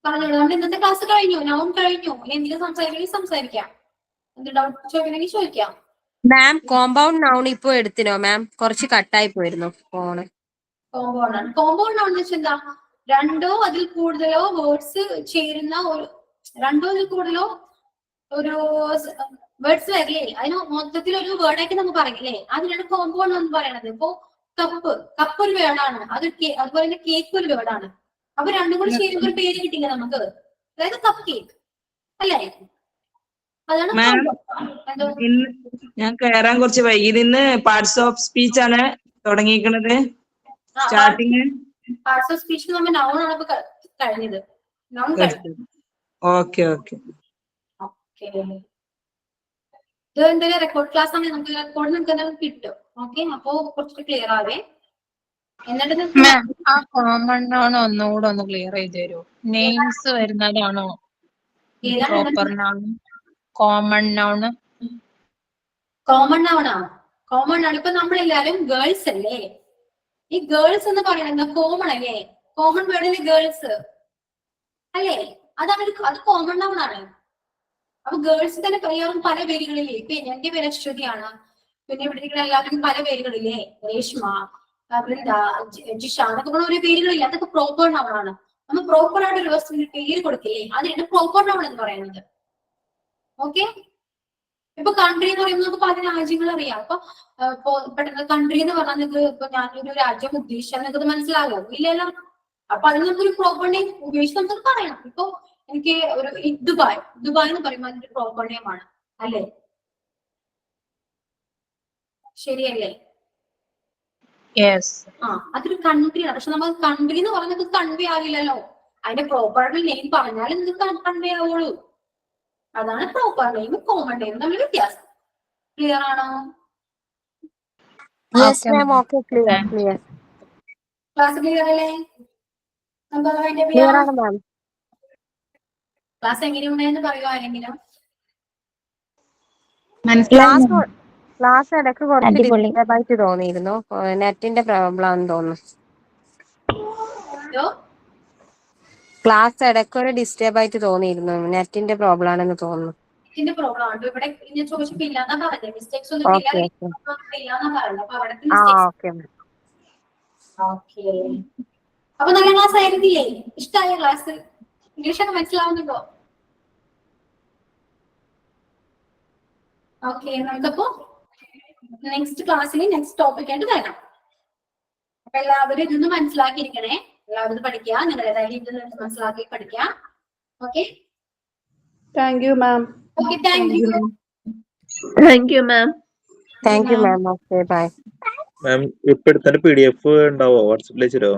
പറഞ്ഞോളൂ. നമ്മുടെ ഇന്നത്തെ ക്ലാസ് കഴിഞ്ഞു, നൗൺ കഴിഞ്ഞു. എന്തെങ്കിലും സംസാരിക്കണമെങ്കിൽ സംസാരിക്കാം. എന്ത് ഡൗട്ട് ചോദിക്കണമെങ്കിൽ ചോദിക്കാം. മാം കോമ്പൗണ്ട് നൗൺ ഇപ്പൊ എടുത്തിനോ മാം? കുറച്ച് കട്ടായി പോയിരുന്നു ഫോണ്. കോമ്പൗണ്ട് ആണ്. കോമ്പൗണ്ട് നൗൺ എന്ന് വെച്ചാൽ എന്താ? രണ്ടോ അതിൽ കൂടുതലോ വേർഡ്സ് ചേരുന്ന രണ്ടോ അതിൽ കൂടുതലോ ഒരു വേർഡ്സ് വരില്ലേ? അതിന് മൊത്തത്തിൽ ഒരു വേർഡായിട്ട് നമുക്ക് പറയില്ലേ? അതിനാണ് കോമ്പൗണ്ട് എന്ന് പറയണത്. ഇപ്പൊ കപ്പ് ഒരു വേർഡാണ്, അതുപോലെ തന്നെ കേക്ക് ഒരു വേർഡാണ്. അപ്പൊ രണ്ടും കൂടി ചേരുന്ന ഒരു പേര് കിട്ടില്ല നമുക്ക്, അതായത് കപ്പ് കേക്ക് അല്ലേ? അതാണ് ഞാൻ കയറാൻ കുറച്ച് വൈകി. ഇന്ന് പാർട്സ് ഓഫ് സ്പീച്ച് ആണ് തുടങ്ങിയിരിക്കുന്നത്. സ്റ്റാർട്ടിങ് പാർട്സ് ഓഫ് സ്പീച്ച് നമ്മൾ നൗൺ ആണ് ഇപ്പൊ കഴിഞ്ഞത്. നൗൺ കഴിഞ്ഞു. ഓക്കെ ഓക്കെ ഓക്കെ, ഇത് എന്തെങ്കിലും റെക്കോർഡ് ക്ലാസ് ആണെങ്കിൽ നമുക്ക് റെക്കോർഡ് നിങ്ങൾക്ക് എന്തെങ്കിലും കിട്ടും. ഓക്കെ, അപ്പോ കുറച്ച് ക്ലിയർ ആവേ. എന്നിട്ട് മാം ആ കോമൺ നൗൺ ഒന്നുകൂടെ ഒന്ന് ക്ലിയർ ചെയ്ത് തരുമോ? നെയിംസ് വരുന്നതാണോ proper noun? Common noun common നൗണാ? കോമൺ നൗൺ ഇപ്പൊ നമ്മളെല്ലാരും ഗേൾസ് അല്ലേ? ഈ ഗേൾസ് എന്ന് പറയുന്നത് കോമൺ അല്ലേ? കോമൺ വേർഡില് ഗേൾസ് അല്ലേ? അത് കോമൺ നൗൺ ആണ്. അപ്പൊ ഗേൾസ് തന്നെ എല്ലാവർക്കും പല പേരുകളില്ലേ? ഇപ്പൊ എന്റെ പേര് അശ്വതിയാണ്. പിന്നെ ഇവിടെ ഇരിക്കുന്ന എല്ലാവർക്കും പല പേരുകളില്ലേ? രേഷ്മ, വൃന്ദ, ജിഷ, അതൊക്കെ ഓരോ പേരുകളില്ലേ? അതൊക്കെ പ്രോപ്പർ നൗൺ ആണ്. നമ്മൾ പ്രോപ്പർ ആയിട്ട് ഒരു വസ്തുവിന് പേര് കൊടുക്കില്ലേ? അതിനാണ് പ്രോപ്പർ നൗൺ എന്ന് പറയുന്നത്. ഓക്കെ. ഇപ്പൊ കൺട്രി എന്ന് പറയുമ്പോൾ നമുക്ക് പല രാജ്യങ്ങൾ അറിയാം. അപ്പൊ പെട്ടെന്ന് കൺട്രി എന്ന് പറഞ്ഞാൽ നിങ്ങൾക്ക് ഇപ്പൊ ഞാനൊരു രാജ്യം ഉദ്ദേശിച്ചാൽ നിങ്ങൾക്ക് മനസ്സിലാകുമോ? ഇല്ലല്ലോ. അപ്പൊ അതിന് നമുക്കൊരു പ്രോപ്പർ നെയിം ഉപയോഗിച്ച് നമുക്ക് പറയണം. ഇപ്പൊ എനിക്ക് ഒരു ദുബായ് എന്ന് പറയുമ്പോൾ അതിന്റെ പ്രോപ്പർ നെയിം ആണ് അല്ലേ? ശരിയല്ലേ? അതൊരു കൺട്രിയാണ്. പക്ഷെ നമ്മൾ കൺട്രി എന്ന് പറഞ്ഞാൽ കൺവേ ആകില്ലല്ലോ. അതിന്റെ പ്രോപ്പർ നെയിം പറഞ്ഞാൽ നിങ്ങൾക്ക് കൺവേ ആവുള്ളൂ. അതാണ് പ്രോപ്പർ നെയിം കോമൺ നെയിം തമ്മിൽ വ്യത്യാസം. ക്ലിയർ ആണോ? യെസ് മാം. Okay, clear clear class clear അല്ലേ? ക്ലിയർ ആണ് മാം. ക്ലാസ് എങ്ങനെയുണ്ടെന്ന് പറയുമോ ആരെങ്കിലും? ക്ലാസ് ഇടയ്ക്ക് കുറച്ച് ഡിസ്റ്റർബ് ആയിട്ട് തോന്നിയിരുന്നു. നെറ്റിന്റെ പ്രോബ്ലം ആണെന്ന് തോന്നുന്നു. ക്ലാസ് ഇടയ്ക്ക് ഒരു ഡിസ്റ്റർബ് ആയിട്ട് തോന്നിയിരുന്നു. നെറ്റിന്റെ പ്രോബ്ലം ആണെന്ന് തോന്നുന്നു. ഇതിന്റെ പ്രോബ്ലം ആണ്. ഇവിടെ ഞാൻ ചോദിച്ചപ്പോ ഇല്ലാന്നാ പറഞ്ഞത്. മിസ്റ്റേക്സ് ഒന്നും ഓക്കെ ഇല്ലാന്നാ പറഞ്ഞത്. അപ്പൊ അവിടെ ഓക്കെ. ഓക്കെ. അപ്പൊ നല്ല ക്ലാസ് ആയിരുന്നില്ലേ? ഇഷ്ടമായ ക്ലാസ്? ഇംഗ്ലീഷൊക്കെ മനസ്സിലാവുന്നുണ്ടോ? ഓക്കെ. നമുക്കപ്പോ നെക്സ്റ്റ് ക്ലാസ്സിൽ നെക്സ്റ്റ് ടോപ്പിക് ആയിട്ട് വരാം. അപ്പൊ എല്ലാവരും ഇതൊന്ന് മനസ്സിലാക്കിയിരിക്കണേ. എല്ലാവരും പഠിക്കുക. നിങ്ങളുടേതായ രീതിയിൽ മനസ്സിലാക്കി പഠിക്കുക. Okay. Thank you ma'am. Okay. Thank you. Thank you ma'am. Okay bye. Ma'am ഇപ്പൊ എടുത്തതിന്റെ PDF ഉണ്ടാവോ? വാട്സപ്പിൽ അയച്ചിരോ?